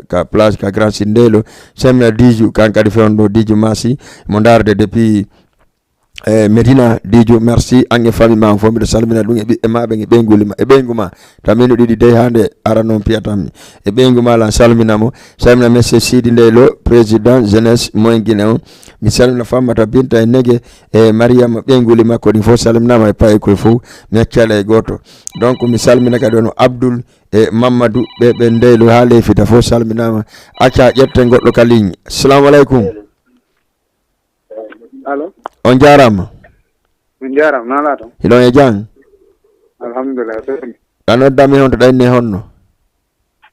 ka place ka Grand Sindelo salmina Diju kan kadi fewno ɗo Diju Masi mo darde depuis Medina Dijo merci ange fami ma fo mi salmina dum e mabe ngi bengulima e benguma tamino didi de hande aranon piatam e benguma la salminamo salmina monsieur Sidi Ndelo président jeunesse moy Guinée mi salmina famata binta e nege e Mariam bengulima ko di fo salminama e pay ko fo mi accala e goto donc mi salmina ka don Abdul e Mamadou be Ndelo ha le fita fo salminama acca jette goddo ka ligne assalamu alaikum. Allo. On jarama. On jarama nala to. Hilon e jang. Alhamdulillah. Nodda mi honto dayne honno.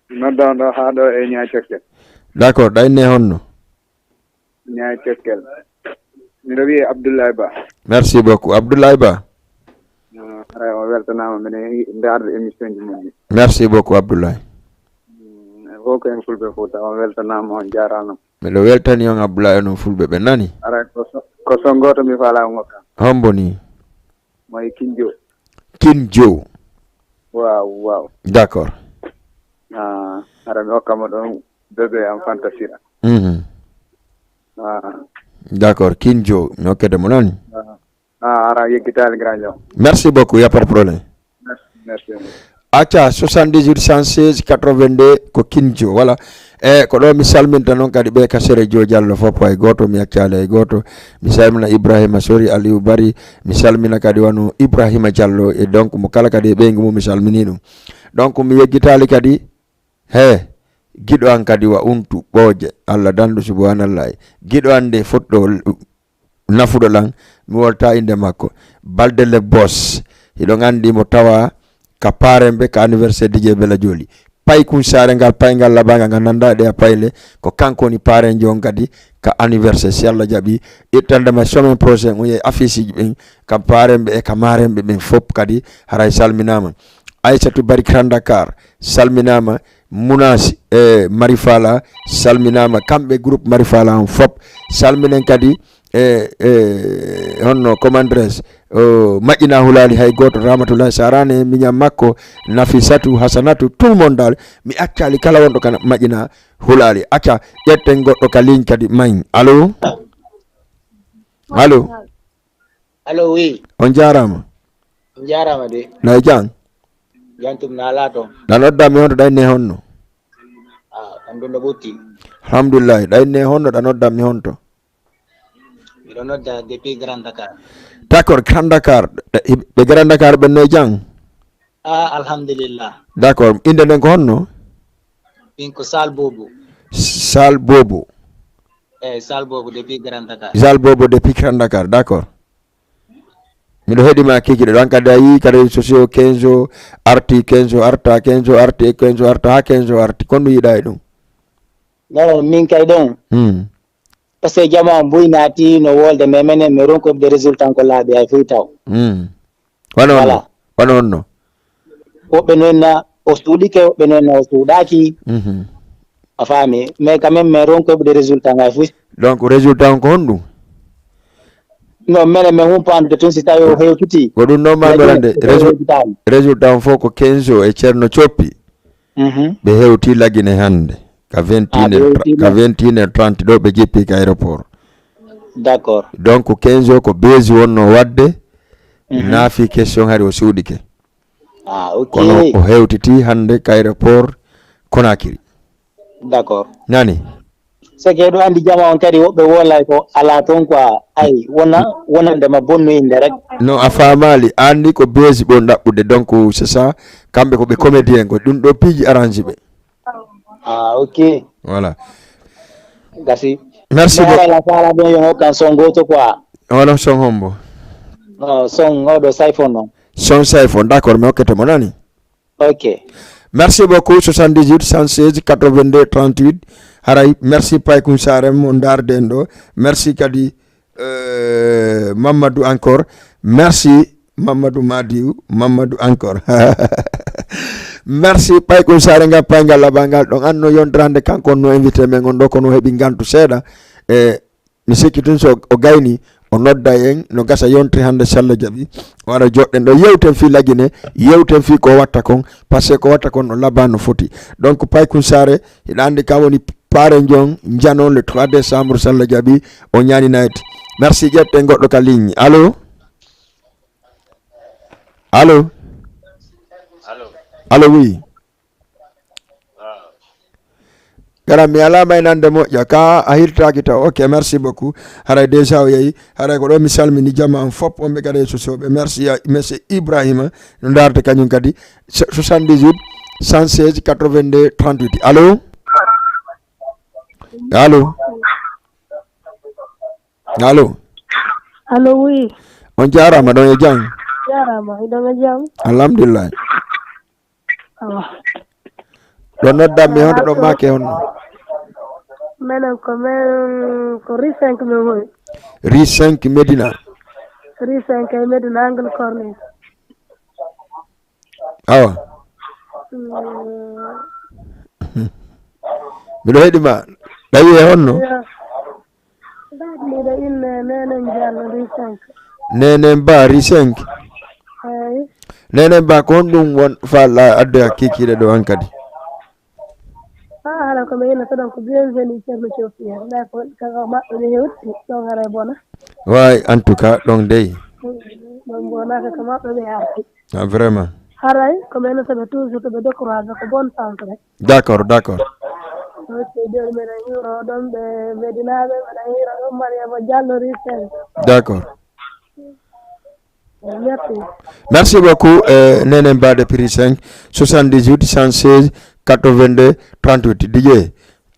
Nodda do ha do e nyaa cekkel. D'accord, dayne honno. Nyaa cekkel. Mi rewi Abdoulaye Ba. Merci beaucoup Abdoulaye Ba. Ara o weltanama mene ndarde émission ji mon. Merci beaucoup Abdoulaye. Ko en fulbe fota o weltanama on jarama. Me lo weltani on Abdoulaye no fulbe be nani. Ara ko songoto mi fala ngokka. Homboni. Moy Kinjo. Kinjo. Wow. D'accord. Ara mi hokkamo don bébé am fantasira. D'accord, Kinjo, mi hokkete mo nani. Ara yegital grand. Merci beaucoup, y a pas de problème. Merci. Acha 78 116 82 ko Kinjo voilà ko do mi salminta non kadi be kasere jo Diallo foppo ay goto mi accala ay goto mi salmina Ibrahima Sori Aliou Bari mi salmina kadi wano Ibrahima Diallo e donc mo kala kadi be ngi mo mi salmini dum donc mi yeggitali kadi gido an kadi wa untu boje Allah dandu subhanallah gido ande fotdo nafudo lan mi wolta inde makko Balde le boss hido ngandi mo tawa ka parembe ka anniversaire DJ Bella Joli pay kun sare ngal pay ngal labanga nanda de payle ko kanko ni paren jon kadi ka anniversaire si Allah jabi itande ma semaine prochaine o ye affiche ben ka parembe e ka marembe ben fop kadi haray salminama Aïssatou Barikran Dakar salminama Munas Marifala salminama kambe groupe Marifala on fop salminen kadi honno commandres majina hulali hay goto Ramatullah Sarane minya makko Nafisatu Hasanatu tout le monde dal mi accali kala wondo kana majina hulali acca yetten goddo ka ligne kadi mayn allo oui on jarama de na jang jantum na lato na nodda mi honto dayne honno ando no botti alhamdulillah dayne honno da nodda mi honto depuis Grand Dakar. D'accord, Grand Dakar. Be Grand Dakar ben no jang. Alhamdulillah. D'accord, inde den ko honno? Bin ko Sal Bobo. Sal Bobo depuis Grand Dakar. Sal Bobo depuis Grand Dakar, d'accord. Mi do hedi ma kiki do anka dayi kare socio 15 arti 15 arta 15 arti 15 arta 15 arti kondu yida dum. No min kay don. Parce que jama buinati no wolde memene meron ko de résultat ko laabi ay fitaw wala no ko benonna o studi ke benonna o studaki afami mais quand même meron ko de résultat ngay fu donc résultat ko hondu no mene me hum pan de tonsita yo hewtuti ko dum no ma belande résultat fo ko 15 e cerno coppi be hewti lagine hande ka 21h30 do be jippi ka aéroport. D'accord. Donc 15 ko bezi wonno wadde nafi question hari o suudike. Ok. Kono o hewtiti hande ka aéroport Conakry. D'accord. Nani? C'est que do andi jama on kadi wobbe wala ko ala ton quoi ay wona de ma bonno inde rek. No afamali andi ko bezi bon dabbude donc c'est ça kambe ko be comédien ko dum do piji arrange be. Ok. Voilà. Merci beaucoup. La sala bien yo kan songo to quoi. Wala son hombo. No, son do siphon non. Son siphon, d'accord, mais ok, monani. Ok. Merci beaucoup 78 116 82 38. Haray, merci Pay Kunsare Mondar Dendo. Merci kadi Mamadou encore. Merci Mamadou Madiou, Mamadou encore. Merci Pay Kunsare nga panga la bangal donc anno yondrandi kanko no invité men on do ko no hebi gantu seda mi sikitun so o gayni o nodda en no gasa yontri hande salla jabi wara jodden do yewten fi lagine yewten fi ko watta kon parce que ko watta kon no labano foti donc Pay Kunsare ida andi ka woni pare njon janon le 3 décembre salla jabi o nyani night merci jette goɗɗo ka ligne allo allo allo oui garam mi ala maynande moƴƴa ka a hirtaki taw ok merci beaucoup haray déjà o yeeyi haray ko ɗo mi salmini jama en fop on ɓe kadi e sosoɓe merci monsieur Ibrahima no darde kañum kadi 78 116 82 38 allo allo allo allo oui on jarama ɗon e jang jarama iɗon e jam alhamdulillah ɗo noddanmi honto ɗo make honno menen ko ri 5 min hoyi ri 5 Medina ri 5 e Medina angle corniche awa miɗo heɗima ɗawi e honno mbiɗo inne nenen Diallo ri 5 nenen ba ri 5 eyi nenen ba ko honɗum won falla addoya kikiɗe ɗo an kadi hala ko mi ina saɗon ko bienvenu ceerno Thiofier nda ko kaga maɓɓe ɓe hewti ɗon haray bona way en tout cas ɗon dey ɗon bonaka ko maɓɓe ɓe arti vraiment haray ko mi ina saɓe toujours to ɓe découragé ko bonne chance rek d'accord ok joni miɗen hiiro ɗon ɓe Medinaɓe miɗen hiiro ɗon Mariama Diallo ri 5 d'accord merci merci beaucoup nenen ba depuis 5 78 116 82 38 DJ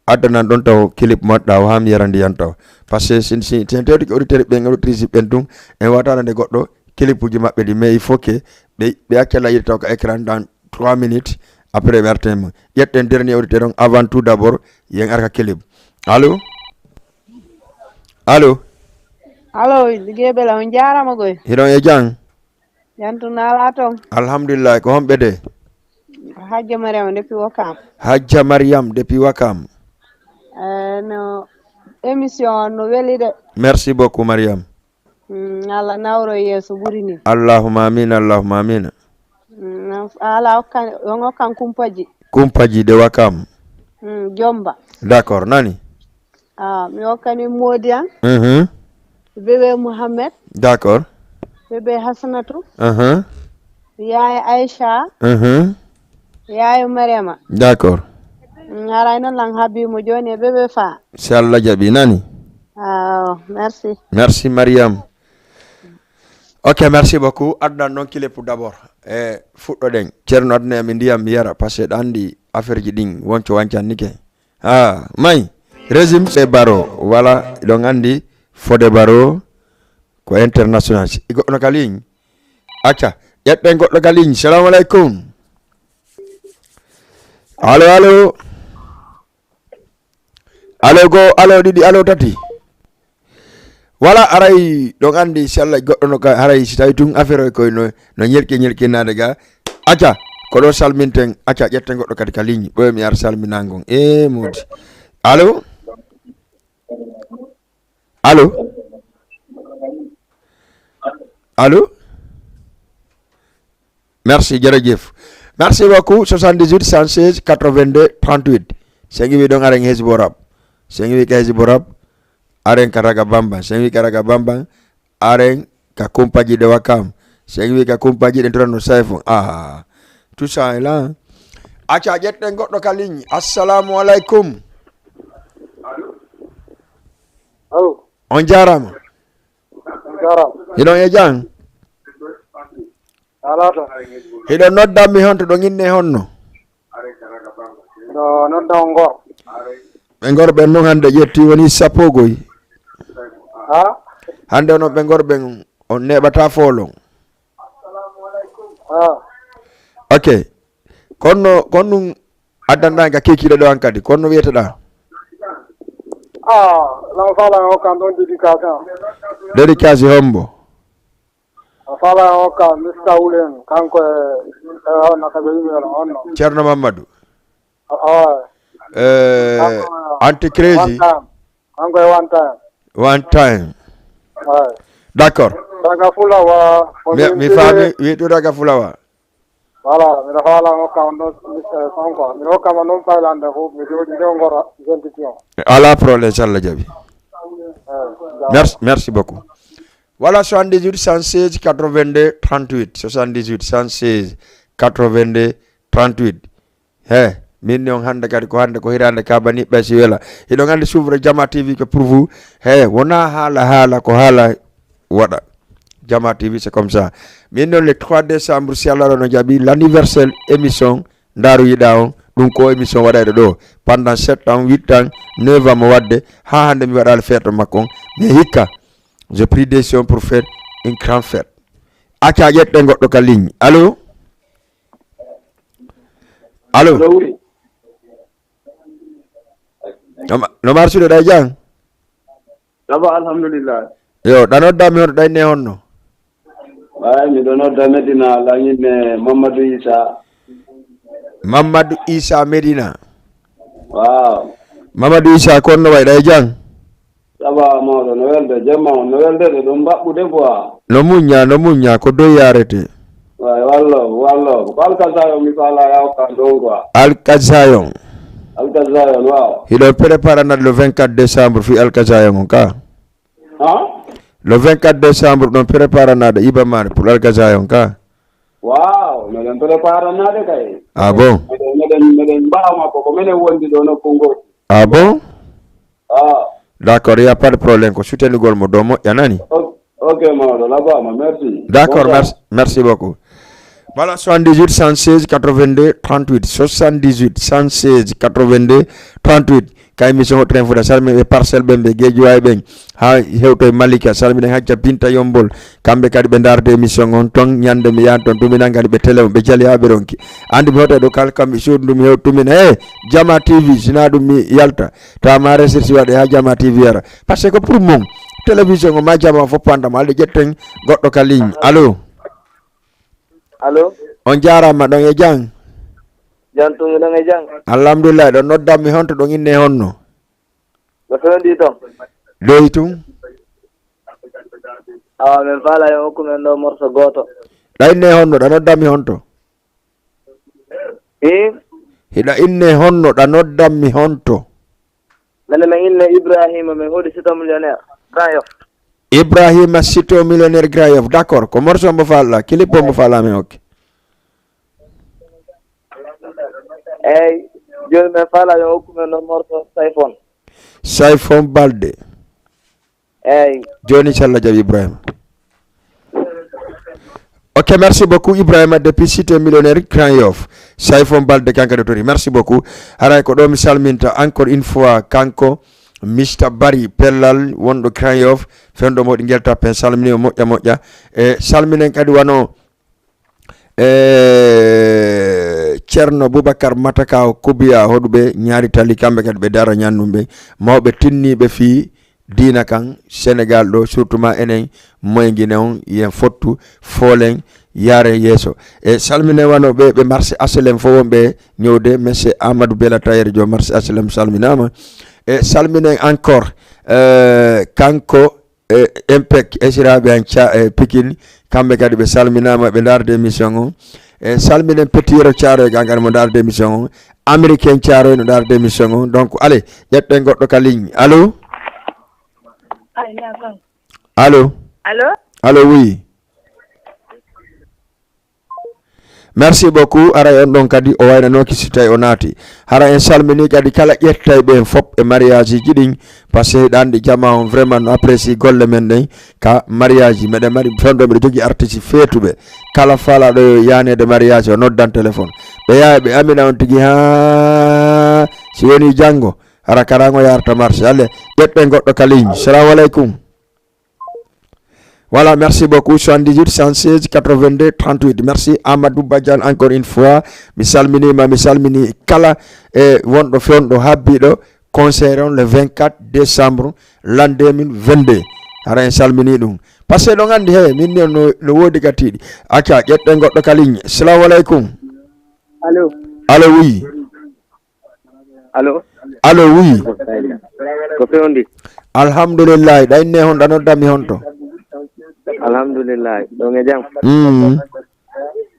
addanan ɗon taw clip moɗɗa o ham yarandi yan taw par ce que si tewti ko auditeur ɓen auditrice ɓen tun en watano nde goɗɗo clip uji maɓɓe ɗi mais il faut que ɓe accella yiɗi taw ko écran dans 3 minutes après ɓe artema ƴetten dernier auditeur on avant tout d'abord yen arka clip allo allo allo liggéeyɓela on jarama goy hiɗon e jang yantu nala toon alhamdulillah ko homɓe de Hajja Mariam depuis Wakam Hajja Mariam depuis Wakam no émission no weli de merci beaucoup Mariam Allah nawro yeeso ɓuri ni allahumma amin ala on hokkan kumpaji de Wakam Jomba d'accord nani mi hokkani Modi an bébé Mouhamed d'accord bébé Hasanatou yaye Aïcha yaye Mariama d'accord haray noon lan habbimo joni e bébé Fa si Allah jaɓi nani merci Mariam ok merci beaucoup addan noon kile pour d'abord fuɗɗoɗen ceerno adna mi ndiyam mi yara par ce que ɗa andi affaire ji ɗin wonco wancannike mayi régime c'est baro voilà ɗon andi Fodé Baro ko international goɗɗo ka ligne acca ƴetten goɗɗo ka ligne salamu aleykum allo allo ɗiɗi allo tati wala aray ɗon andi si Allah goɗɗo no ka haray si tawi tun affaire o koye no ñelkinade ga acca ko ɗo salminten acca ƴetten goɗɗo kadi ka ligne ɓoyo mi ar salminangon Modi allo merci jërëjëf merci beaucoup 78 116 82 38 sengi wi ɗon aren hesbo rap sengi wi ka hesbo rap aren ka raga bamba sengi wi ka raga bamba aren ka kumpaji de Wakam sengi wi ka kumpaji ɗen toranno sayfo tout ça est là acca ƴetten goɗɗo ka ligne assalamu aleykum on jarama hiɗon e jang hiɗo noddanmi honto ɗo inne honno ɗo nodda on Ngor ɓe Ngorɓen noon hande ƴetti woni sappogoy hande onon ɓe Ngorɓen on neɓata folon ok konno ɗum addanɗa ka kekiɗe ɗo an kadi konno wiyeteɗa lan fala hokkan ɗon dédicace hombo fala hokka Mr. Wulen kanko e nakaɓe yimɓe onno ceerno Mamadou anti crazy kanko e one time d'accord daga Fulawa mi faami wiiɗo daga Fulawa voilà miɗo fala hokka on ɗon Sonko mi hokkama noon faylande fof mi jooɗi nde Ngor gentiti on ala problème so Allah jaɓi Merci beaucoup. Voilà, 78 116 82 38. 78 116 82 38. Hey, minnon hande kadi ko hande ko hirande kabani basi wela. Ido ngande s'ouvre Jama TV que pour vous. Hey, wona hala ko hala wada. Jama TV c'est comme ça. Minnon le 3 décembre si Allah no jabi l'anniversaire émission Ndaru Yida ɗum ko émission waɗade ɗo pendant 7 ans 8 ans 9 ans mo wadde ha hande mi waɗal fête makko mais hikka je pris décision pour faire une grande fête acca ƴetten goɗɗo ka ligne allo no marsude ɗa jang Saba alhamdulillah yo ɗa noddami hoto ɗayne honno ay mi ɗo nodda Medina lañinne Mamadou Isa Medina. Wow. Mamadou Isa kon no wayda e jang. Saba mawɗo no welde jemma on no welde de ɗum mbaɓɓude quoi. No muña ko dow yarete. Way wallo ko alkasayon mi fala yawka ɗon quoi. Alkasayon waaw. Hiɗo préparanat le 24 décembre fi Alkasayon on ka. Le 24 décembre ɗon préparanade ibamare pour Alkasayon ka. Wow, meɗen préparanade kay. Ah bon? Meɗen mbawma ko menen wondi ɗo nokku ngol. Ah bon? Ah. D'accord, il n'y a pas de problème. Ko soutenugol mo do moƴƴa nani? Ok, mawɗo labama, merci. D'accord, merci beaucoup. Voilà, 78 116 82 38. 78 116 82 38. Kay émission train fuda salmi e parcelle bembe gejuway ben ha hewto e Malika salmi ne hacca Binta Yombol kambe kadi be darde émission on ton nyande mi yan ton tumina ngadi be télé be jali habe ronki andi mi hoto do kal kam mi suudu mi tumina Jama TV sina dum mi yalta ta ma recherche wade ha Jama TV yara parce que pour mom télévision o ma jama fo panda malde jetten goddo ka ligne allo on jarama don e jang jantungi ɗon e jang alhamdulillah ɗo noddammi honto ɗon inne honno ɗo fendi ton doyi tum awa min faala e hokkumen ɗo morso goto ɗa inne honno ɗa noddammi honto hiɗa inne honno ɗa noddammi honto nane min inne Ibrahima min huuɗi sito millionnaire Grand Yoff Ibrahima sito millionnaire Grand Yoff d'accord ko morso mbo falɗa clip o mbo falɗa min hokke eyyi joni min faala yo hokkumen ɗo morso Sayfon Balde eyyi joni inchallah jaɓi Ibrahima. Ok, merci beaucoup Ibrahima depuis cité millionnaire Grand Yoff Sayfon Balde kanko de tori merci beaucoup haray ko ɗo mi salminta encore une fois kanko Mr Bari Pellal wonɗo Grand Yoff fenɗo moɗi guelta pen salmini o moƴƴa e salminen kadi wano Ceerno Boubacar Mataka Kubiya hoɗuɓe ñaari tali kamɓe kadi ɓe dara ñannumɓe mawɓe tinniɓe fi dina kan Sénégal ɗo surtout ma enen moyguine on yen fottu foolen yaare yeeso e salmine wano ɓe marché HLM fo wonɓe ñëwde monsieur Amadou Bela Tayer jo marché HLM salminama e salminen encore kanko impec esiraɓe an Pikine kamɓe kadi ɓe salminama ɓe darde émission on e salminen petiro Thiaroye gangan mo darde émission on américain Thiaroye no darde émission on donc allez ƴetten goɗɗo ka ligne allo allo oui merci beaucoup ara on ɗon kadi o waynanoki si tawi o naati hara en salmini kadi kala ƴettayɓe en fop e mariage ji ɗin par ce que ɗanɗi jama on vraiment no apprécie golle men ɗen ka mariage ji meɗen mari fewndo mbiɗa jogui artiste feetuɓe kala faalaɗo yanede mariage o noddan téléphone ɓe yaha ɓe amina on tigui ha si woni janggo hara karango yarta marché alle ƴetten goɗɗo ka ligne salamu aleykum. Voilà, merci beaucoup. 78 116 82 38. Merci Amadou Badian encore une fois. Mi salmini kala e wonɗo fewndo habbiɗo concert le 24 décembre l'an 2022. Hara en salmini ɗum. Par ce que ɗon andi he min no wodi gatiɗi. Acca ƴetten goɗɗo ka ligne. Assalamu aleykum. Allo oui. Allo oui. ko fewndi alhamdulillah ɗa inne hon ɗa noddami honto alhamdulillah ɗon e jam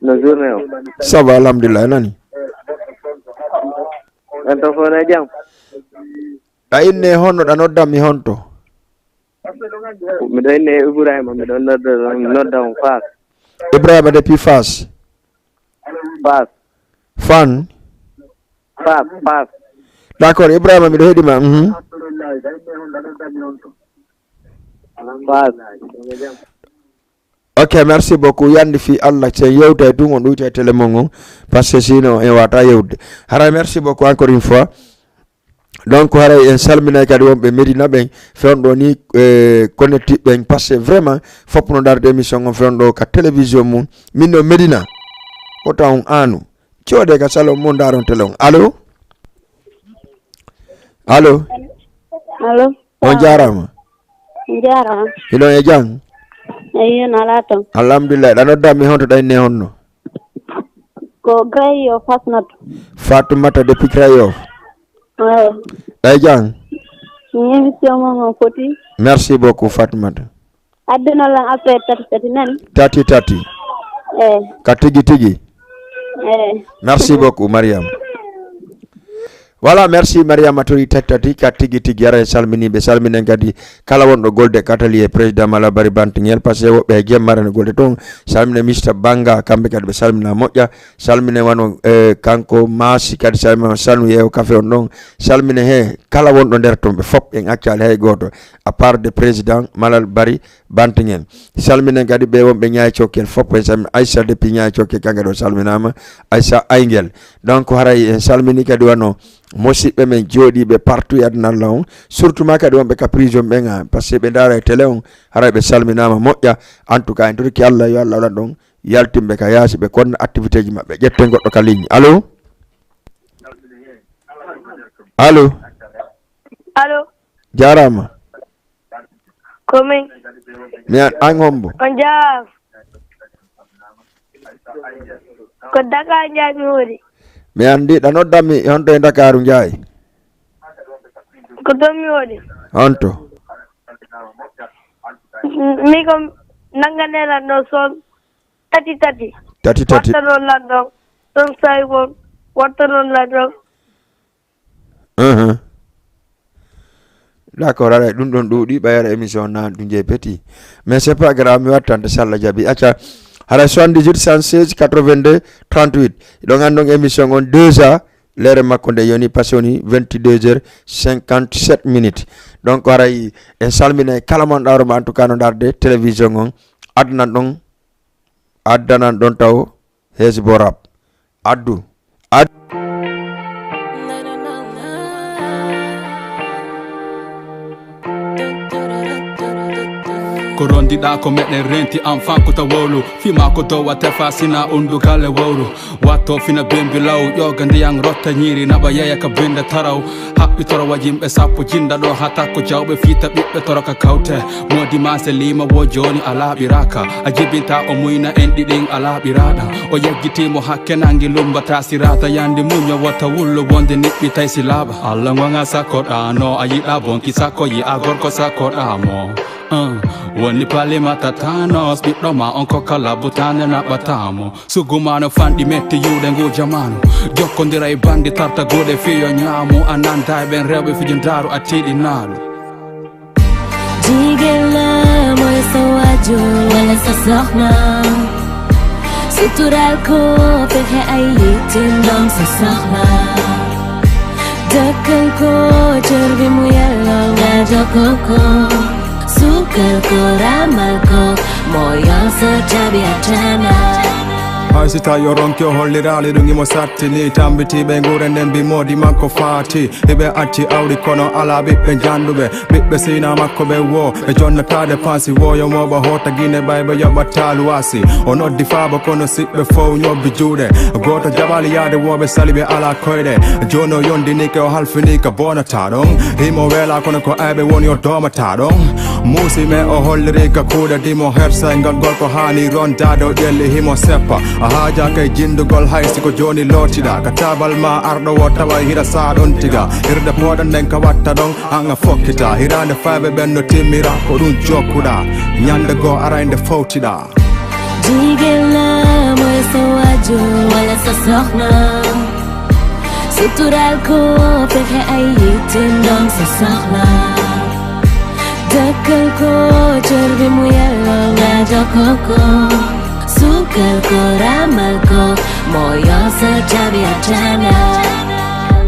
no journée o ça va alhamdulillah nani en to fone jam ɗa inne honno ɗa noddami honto miɗo inne Ibrahima miɗo nodda on Fass. Ibrahima depuis Fass. Fass. Fan. Fass. D'accord, Ibrahima miɗo heɗima. Fass. Ok, merci beaucoup. Yandi fi Allah c'est yewta du on ɗuyta télémon parce que sinon en wata yewde. Hara merci beaucoup encore une fois. Donc haray en salmina kadi wonɓe Medina ɓen fewno ni connecti ɓen parce que vraiment fop no darde émission on fewno ka télévision mum min no Medina ota on anu coode ka salo mo daron télé on allo allo on jarama hilon e jang eyi nala ton alhamdulillah ɗa noddami honto ɗanne honno ko Grayo Fasnatou Fatoumata depuis Grayo ay jang émission mo foti merci beaucoup Fatoumata addino lan après tati nani tati ka tigi merci beaucoup Mariam. Voilà, merci Maria Matori Tati ka tigi yara salmini be salminen kadi kala wonɗo golde katali président Malabari Bantingel parce que woɓɓe gemmarane golde ton salmine Mr Banga kamɓe kadi ɓe salmina moƴƴa salmine wano kanko Masi kadi salmina sanu yew café on ɗon salmine he kala wonɗo nder ton ɓe fop en accali hay goto à part de président Malabari Bantingel salminen kadi ɓe wonɓe ñaay cokkel fop en salmina Aissa depuis ñaay cokkel kanga ɗo salminama Aissa Aygel donc haray en salmini kadi wano musidɓe men jooɗiɓe partout e aduna Allah on surtout ma kadi wonɓe ka prison ɓen parce que ɓe daara e télé on haray ɓe salminama moƴƴa en tout cas en torki Allah yo Allah waɗan ɗon yaltimɓe ka yaasi ɓe konna activité ji maɓɓe ƴetten goɗɗo ka ligne allo jarama komin mi an hombo on jaam ko Dakar jaami woni mi andi ɗa noddami honto e Dakaru Ndiaye ko ɗon mi woni honto mi ko nanganelan ɗo son tati watta noon lan ɗon ɗon sawi won watta noon lan ɗon d'accord aɗa ɗum ɗon ɗuuɗi ɓayara émission nan ɗum je petit mais c'est pas grave mi wattante so Allah jaaɓi acca hara 78 116 82 38 ɗon andon émission on 2 heures lere makko nde yoni passé woni 22h57 minutes donc haray en salmina kala mon ɗawroma en tout cas no darde télévision on addanan ɗon taw hesbo rap addu ko rondiɗa ko meɗen renti enfant ko tawolu fima ko dowa tefa sina undugal e wowru watto fina bembi law ƴoga ndiyan rotta ñiiri naɓa yeeya ka binde taraw haɓɓitoro wajimɓe sappo jinda ɗo hata ko jawɓe fiita ɓiɓɓe toro ka kawte modi mase lima wo joni a laaɓiraka a jibinta o muyna en ɗiɗin a laaɓiraɗa o yeggitimo hakke nangi lumbata sirata yande muño watta wullo wonde niɓɓi tay si laaɓa allah gonga sakkoɗano a yiɗa bonki sakko yi'a gorko sakkoɗamo woni palima tatanos ɓiɗɗo ma on ko kala butane naɓatamo sugumano fanɗi metti yuuɗe ngu jamanu jokkodira e bandi tarta guuɗe fiyo ñaamu a nanda e ɓen rewɓe fijondaru a tiɗinaɗo jigella moy sa wajur wala sa soxna sutural ko fexe ay yitindom sa soxna dëkkal ko cër bi mu yelloo nga jokkal ko sukar ko ramal ko moyo sa tabi ajana hay si tawi o ronki o hollirali ɗum imo sattini tambitiɓe guure nden mbimodi makko faati eɓe acci awdi kono ala ɓiɓɓe janduɓe ɓiɓɓe sina makko ɓe wo ɓe jonnatade pansi woyomoɓa hota guine ɓayɓe yoɓatta luwasi o noddi faaba kono siɓɓe fof ñobbi juuɗe goto jaɓali yaade woɓe sali ɓe ala koyɗe joni o yondinike o halfinika bonata ɗon himo weela kono ko ayɓe woni o domata ɗon muusime o hollirika kuuɗe dimo hersa ngal gorko hani rondade o ƴelli himo seppa a haajaka e jindugol haysi ko joni lootiɗa ka tabal ma arɗo wo tawa hira sa ɗon tiga hirde pooɗa nden ka watta ɗon an a fokkita hirande fayɓe ɓen no timmira ko ɗum jokkuɗa ñande goo arayde fowtiɗa jigella moy sa wajur wala sa soxna sutural ko fexe ay yitindom sa soxna Tekel ko cerbi mu yellow ngajak koko Sukar ko ramal ko moyo setabi ajana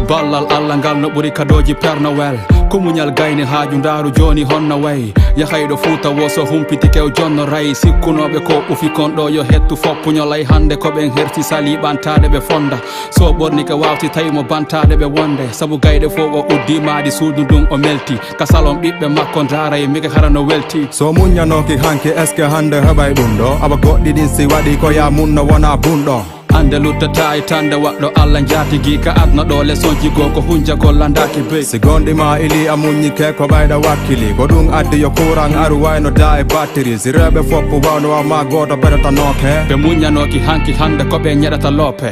Ballal Allah ngal no ɓuri kadoji Père Noël ko muñal gayni haaju ndaaru joni honna way yahayɗo Fuuta woso humpiti kew jonno ray sikkunoɓe ko ufi kon ɗo yo hettu foppu ñolay hande ko ɓen herti sali ɓantade ɓe fonda so ɓorni ke wawti tawi mo bantade ɓe wonde saabu gayɗe fo o uddi maadi suudu ndun o melti kasalon ɓiɓɓe makko ndaray mike harano welti so muñanoki hanki est ce que hande heɓay ɗum ɗo aɓa goɗɗi ɗin si waɗi ko ya munno wona bunɗo ande luttata e tande waɗɗo Allah jatigi ka adna ɗo leçon jigo ko hunja ko landaki be si gonɗima ili a muñike ko ɓayɗa wakkili ko ɗum addi yo courant aru wayno da e battérie si rewɓe foppo wawno wamma goto ɓeɗatanoke ɓe muñanoki hanki hande ko ɓe ñeɗata loope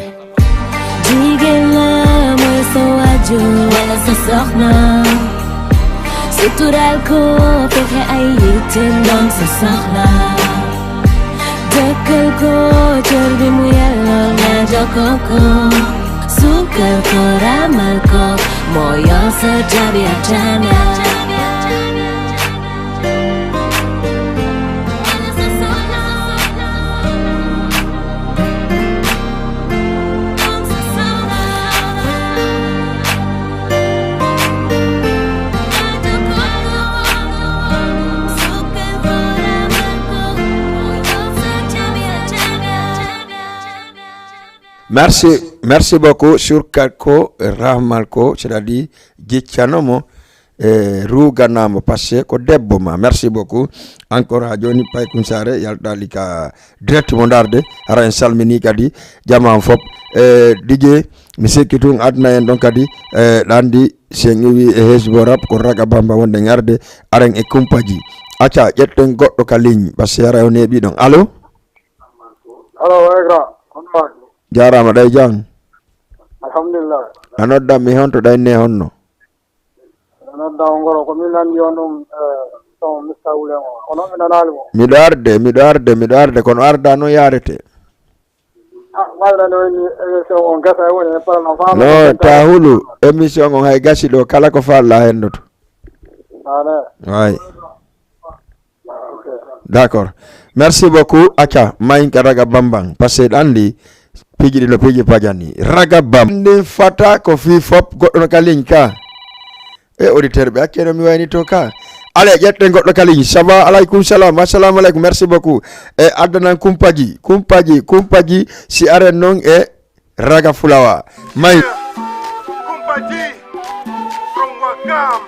jigéen la mooy sa waajur wala sa soxna sutural ko fexe ay yitteem doon sa soxla Tekel ko cerbi mu yellow ngajak koko Sukar ko ramal ko moyo setabi ajana Merci beaucoup sur Kalko Rahmalko, c'est-à-dire Gitchanomo Ruganamo passé ko debbo ma. Merci beaucoup encore ha joni pay kunsare yaldali ka direct mondarde ara en salmini kadi jama fop DJ mi sekkitu adna en don kadi dandi sengi e hesborap ko raga bamba wonde ngarde aren e kumpaji acca jetten goddo ka ligne parce ara o nebi don allo egra jarama day jang alhamdulillah anodda mi honto day ne honno anodda ngoro ko min nandi on dum to mista wulemo ono mi nanali mo mi arde kono arda no yarete wala no ni émission on gasa woni e parla fam no tahulu émission on hay gasi do kala ko falla hendoto ouais d'accord merci beaucoup acha mayin raga bambang parce que andi piji no piji pajani raga bam ndi fata ko fi fop goddo ka ligne ka e auditeur be akeno mi wayni to ka ale jette goddo ka ligne sama alaykum salam assalamu alaykum merci beaucoup e adana kumpaji si are non e raga fulawa may kumpaji from Wakam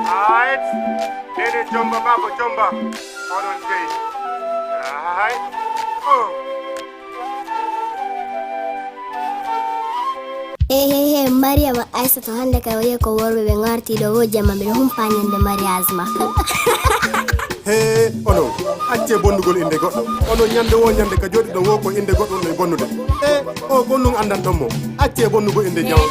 aight ene jomba babo jomba onon dey aight Hey, Mariam Aisa to hande ka waye ko worbe be ngarti do wojja mambe humpanyande mariasma. Hey, ono acce bondugol inde goddo. Ono nyande wo nyande ka jodi do wo ko inde goddo no bonnude. O gonnun andan tommo. Acce bondugol inde nyaw.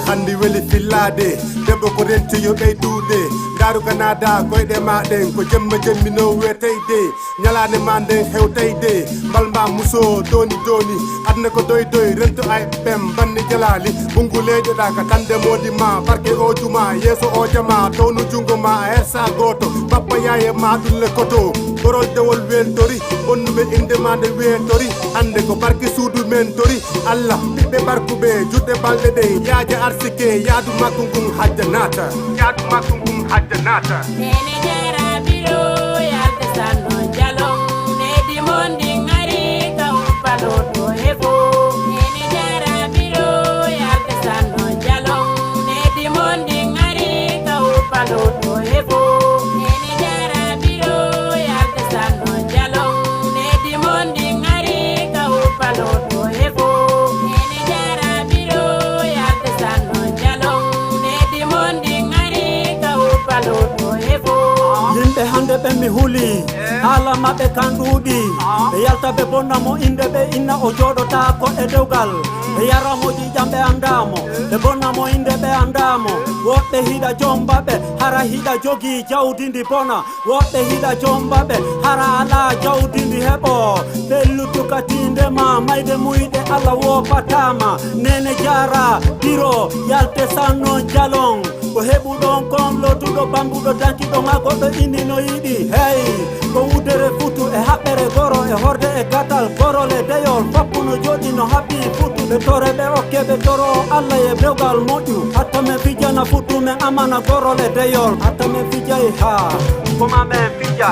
Handi weli fillade debbo ko renti yo ɓeydude daru kanada koyɗe maɗen ko jemma jemmi no weteyde ñalade ma nden hewteyde mbalma muso doni adna ko doy rento ay pem banni jalali bungu leyɗoɗa ka tande modi ma barke o juma yeeso o jama townu jungo ma a hersa goto bappa yaye ma ɗulle koto gorol dewol wentori bonnuɓe inde ma nde wentori hande ko barke suudu men tori Allah ɓiɓɓe barkuɓe juɗɗe balɗe ɗe yaaja arsike yaadu makko ngun hajja nata nene jara biro yalde sanno jalon nedi mondi ngari ka uppalo to hefo nene jara biro yalde sanno jalon nedi mondi ngari ka uppalo to hefo nene jara biro yalde sanno jalon nedi mondi ngari ka uppalo to hefo nene jara biro yalde sanno jalon nedi mondi ngari ka uppalo to hefo maɓɓe kan ɗuuɗi ɓe yalta ɓe bonna mo inde ɓe inna o jooɗota ko e dewgal ɓe yaramo ƴiƴam ɓe andamo ɓe bonna mo inde ɓe andamo woɓɓe hiɗa jombaɓe hara hiɗa jogii jawdi ndi bona woɓɓe hiɗa jombaɓe hara ala jawdi ndi heɓo ɓe luttukatindema mayde muyɗe allah wopatama nene jara biro yalte sanno jalon ko heɓuɗon kon lotuɗo bambuɗo dankiɗo ma goɗɗo inni no yiɗi hey ko wudere futu e haɓɓere goro e horde e gatal gorole deyol foppu no joɗi no haɓɓi futu ɓe tore ɓe okke ɓe toro allah e dewgal moƴƴu hatta men fijana futu men amana gorole deyol hatta men fijay ha koma men fija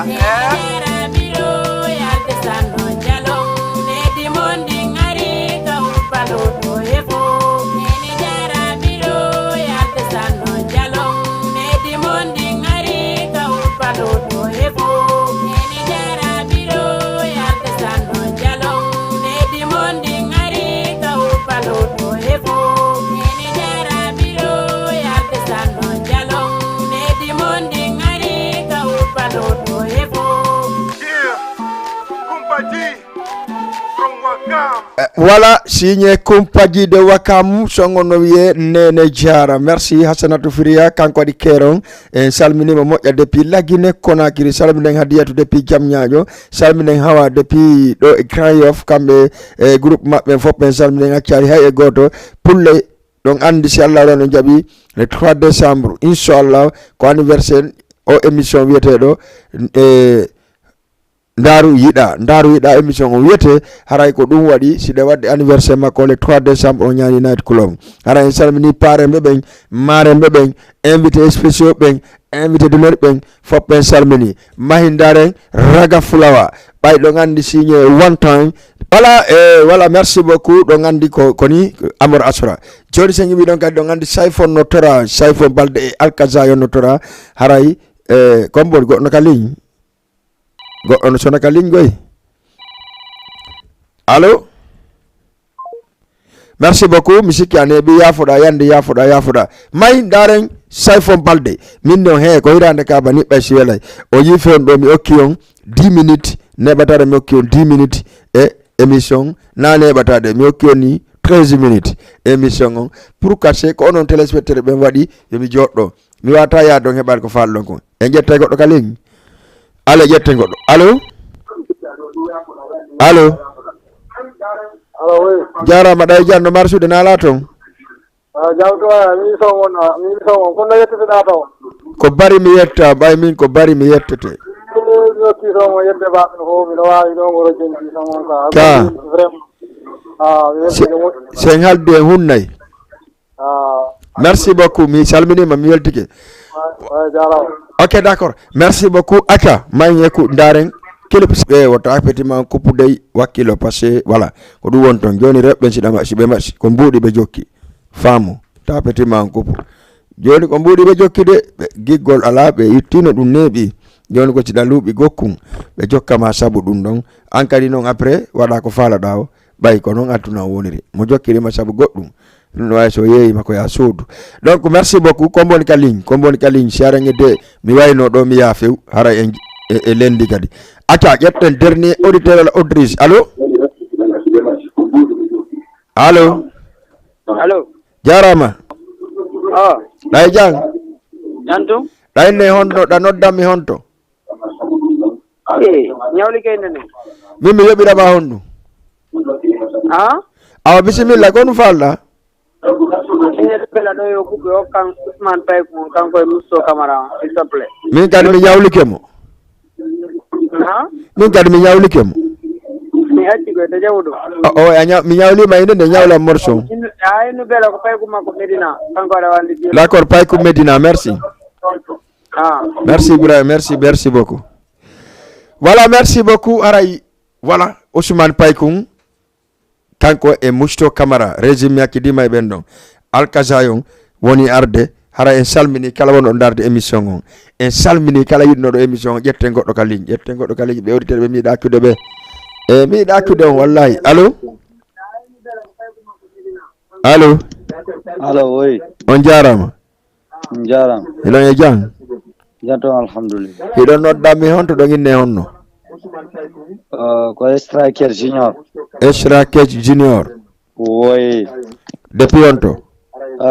Voilà, signé Kumpaji de Wakam, songono wiye Nene Jara. Merci Hassanatou Firia, kanko di Keron. Salmini mo moƴƴa depuis la Guinée Conakry, salminen Hadiyatu depuis Diamniadio, salminen Hawa depuis do e Grand Yoff, kamɓe groupe maɓɓe fof ɓe salminen accari hay e goto pulle donc andi si Allah ɗon jaɓi le 3 décembre inchallah ko anniversaire o émission wiyeteɗo Ndaru yiɗa émission o wiyete haray ko ɗum waɗi siɗe wadde anniversaire makko le 3 décembre o ñaani night club hara en salmini paremɓe ɓen maremɓe ɓen invité spéciaux ɓen invité d'honneur ɓen fof ɓen salmini mahindaren raga fulawa ɓay ɗo gandi signé one time voilà merci beaucoup ɗo gandi koni Amor Asra joni sen yimɓi ɗon kadi ɗo gandi Sayfon nottora Sayfon balde e Alkaza yo nottora haray kombon goɗɗo ka ligne goɗɗo no sona ka ligne goy allo merci beaucoup mi sikki a neeɓi yafoɗa yande yafoɗa may daren Sayfon balde min no he ko hirande ka ba niɓɓay si welay o yi fewn ɗo mi okki on 10 minutes neɓatade mi okki on 10 minutes e émission na neɓatade mi okki on ni 13 minutes émission on pour caché ko onon téléspectateur ɓen waɗi yomi joɗɗo mi wata yaade on heɓade ko falɗon ko e jetta goɗɗo ka ligne allo jette goɗɗo allo jarama ɗay janno marsude nala toon ko bari mi yetta ɓay min ko bari mi yettete ka sen halde e hunnay merci beaucoup mi salminima mi weltike ok d'accord merci beaucoup aka mayñe ko ndaren kelop ɓe woto appétiment koppude wakkilo par ce que voilà ko ɗum won toon joni reɓɓe siɓe maɓɓi ko mbuuɗi ɓe jokki faamu ta appétiment koppu joni ko mbuuɗi ɓe jokki de ɓe giggol ala ɓe ittino ɗum neeɓi joni ko siɗa luuɓi gokkun ɓe jokkama saabu ɗum ɗon an kadi noon après waɗa ko faalaɗa o ɓay ko noon altuna woniri mo jokkirima saabu goɗɗum ɗum no wawi so yeeyima ko ya suudu donc merci beaucoup komboni ka ligne si arangede mi wayno ɗo mi yaa few hara e lendi kadi acca ƴetten dernier auditeur ala auditrice allo jarama ɗay jang Jantum ɗayne honno ɗa noddanmi honto ñawli keynene min mi yoɓirama honɗum awa bisimilla ko ɗum falɗa bela ɗo yo kuɓe hokkan Ousmane Paye kanko e Mousso Camara s'il te plaît min kadi mi ñawlike mo mi acci koy to jawɗo mi ñawlima inde nde ñawlam morceau inu bela ko Paye makko Medina kanko aɗa wandi d'accord Paye ko Medina merci merci Ibrahima merci beaucoup voilà merci beaucoup aray voilà Ousmane Paye kanko e Mousto Camara régime yakkidima e ɓen ɗon Alkazayon woni arde hara en salmini kala wonɗo darde émission on en salmini kala yiɗnoɗo émission o ƴette goɗɗo ka ligne ɓe auditeur ɓe miiɗa akkude ɓe e miiɗa akkude on wallahi allo oui on jarama jaram hiɗon e jang jato alhamdulillah hiɗon noddami honto ɗo inne honno Ko Striker Junior. Striker Junior. Oui. Depuis onto?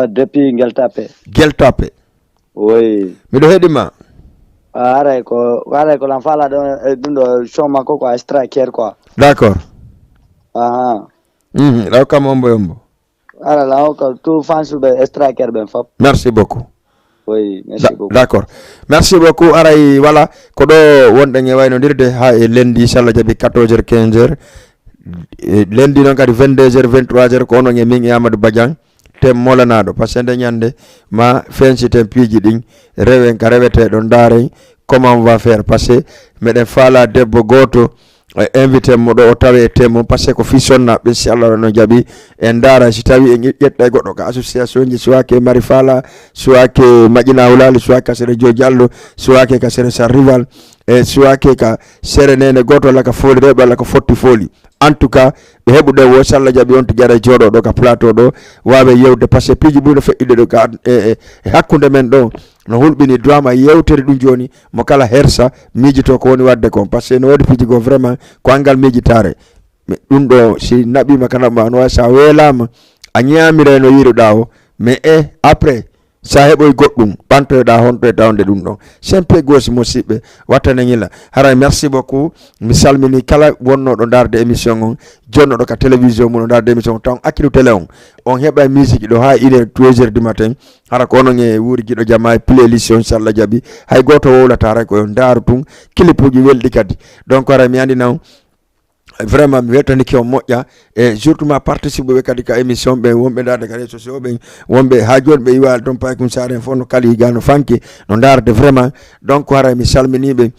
Depuis Geltape. Geltape. Oui. Mido hedima? Aray ko lanfala do shoma ko Striker quoi. D'accord. Là comme yombo. Ara là ko tout fans be Striker ben fop. Merci beaucoup. Oui, merci beaucoup. D'accord. Merci beaucoup. Aray voilà ko do wonde nge wayno dirde ha e lundi inshallah jabi 14h 15h. Lundi non kadi 22h 23h ko ono nge min Amadou Badiang tem molanado parce que nyande ma fenci tem piji din rewen ka rewete don dare comment on va faire parce que meden fala debbo goto invité mo do o tawe temo parce que ko fisionna be inshallah no jabi en dara si tawi en yetta goddo ka association ji suwake mari fala suwake majina wulali suwake sere jo jallo suwake ka sere sa rival e suwake ka sere nene goto la ka foli reba la ka fotti foli en tout cas be hebude wo salla jabi on to jara jodo do ka plateau do wabe yewde parce que piji bu no feide do ka hakkunde men do no hulbini drama yewtere dum joni mo kala hersa mijito ko woni wadde ko parce que no wadi piji go vraiment ko angal mijitare dum do si nabi makana ma no sa welama a nyamire no yiruda o mais après sa heboy goddum bantoda honto tawde dum don sempre gosi musibe watane ngila haray merci beaucoup mi salmini kala wonno do darde émission on jonno do ka télévision mo darde émission tan akidu télé on heba musique do ha ine 2h du matin hara ko no nge wuri gido jama playlist inshallah jabi hay goto wala tara ko daru tun clipuji weldi kadi donc ara mi andi naw vraiment mi wetani ki o moƴƴa e surtout ma participe be kadi ka émission be wonbe darde ka réseaux sociaux be wonbe ha joni be yiwal don pay kum sare fonno kali gano fanki no darde vraiment donc wara mi salmini be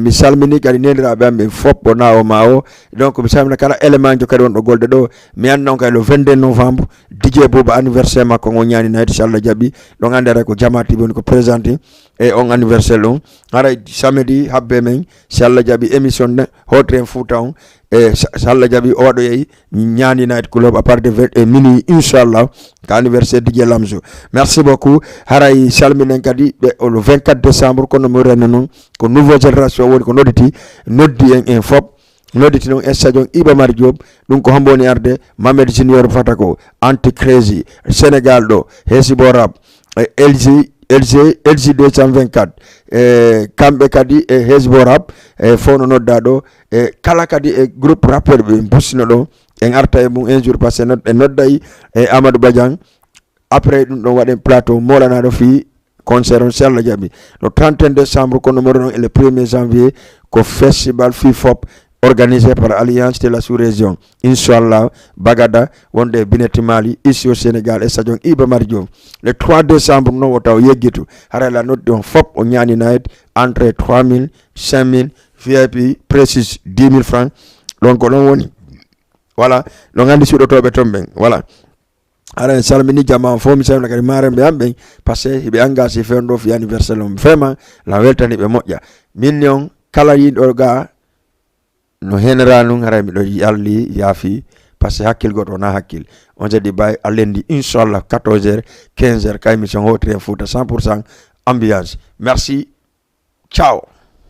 mi salmini kadi nediraɓe am ɓe fop bona o ma o donc mi salmina kala élément jo kadi wonɗo golde ɗo mi andi noon kay le 22 novembre DJ Bouba anniversaire makko ngo ñani nayti inchallah jaɓi ɗon andere ko jamati woni ko présenté e on anniversaire ɗon haray samedi habbe men inchallah jaɓi émission ne hotre en Fouta on e salla jabi o wado yeyi ñani night club à partir de minuit inchallah ka anniversaire DJ Lamzo merci beaucoup haray salminen kadi be le 24 décembre kono mo rene non ko nouveau génération woni ko noddi en fop noditi non stadion Iba Mar Diop dum ko hamboni arde Mamed Junior Fatako anti crazy Sénégal do Hesibo Rap LG 224 kambe kadi Hezbo Rap fono nodda do kala kadi groupe rappeur be busino do en arta e mum un jour passé nodday Amadou Badiang après dum do waden plateau molana do fi concert on sella jabi le 31 décembre ko numéro le 1er janvier ko festival FIFOP organisé par Alliance de la sous-région inchallah Bagada wonde Bineti Mali ici au Sénégal et stadion Iba Mar Diop le 3 décembre no wotaw yeggitu hara la note on fop o ñani night entre 3000 5000 VIP précise 10 000 francs donc on woni voilà lo ngandi sudotobe tomben voilà ara salmini jama fo mi salmina kadi marembe ambe parce que be engagé fendo fi anniversaire vraiment la weltani be moƴƴa million kala yido ga no henera nun hara mi do yalli yafi parce que hakkil goto na hakkil on jadi bay alendi inchallah 14h 15h kay mission hotre Fouta 100% ambiance merci ciao.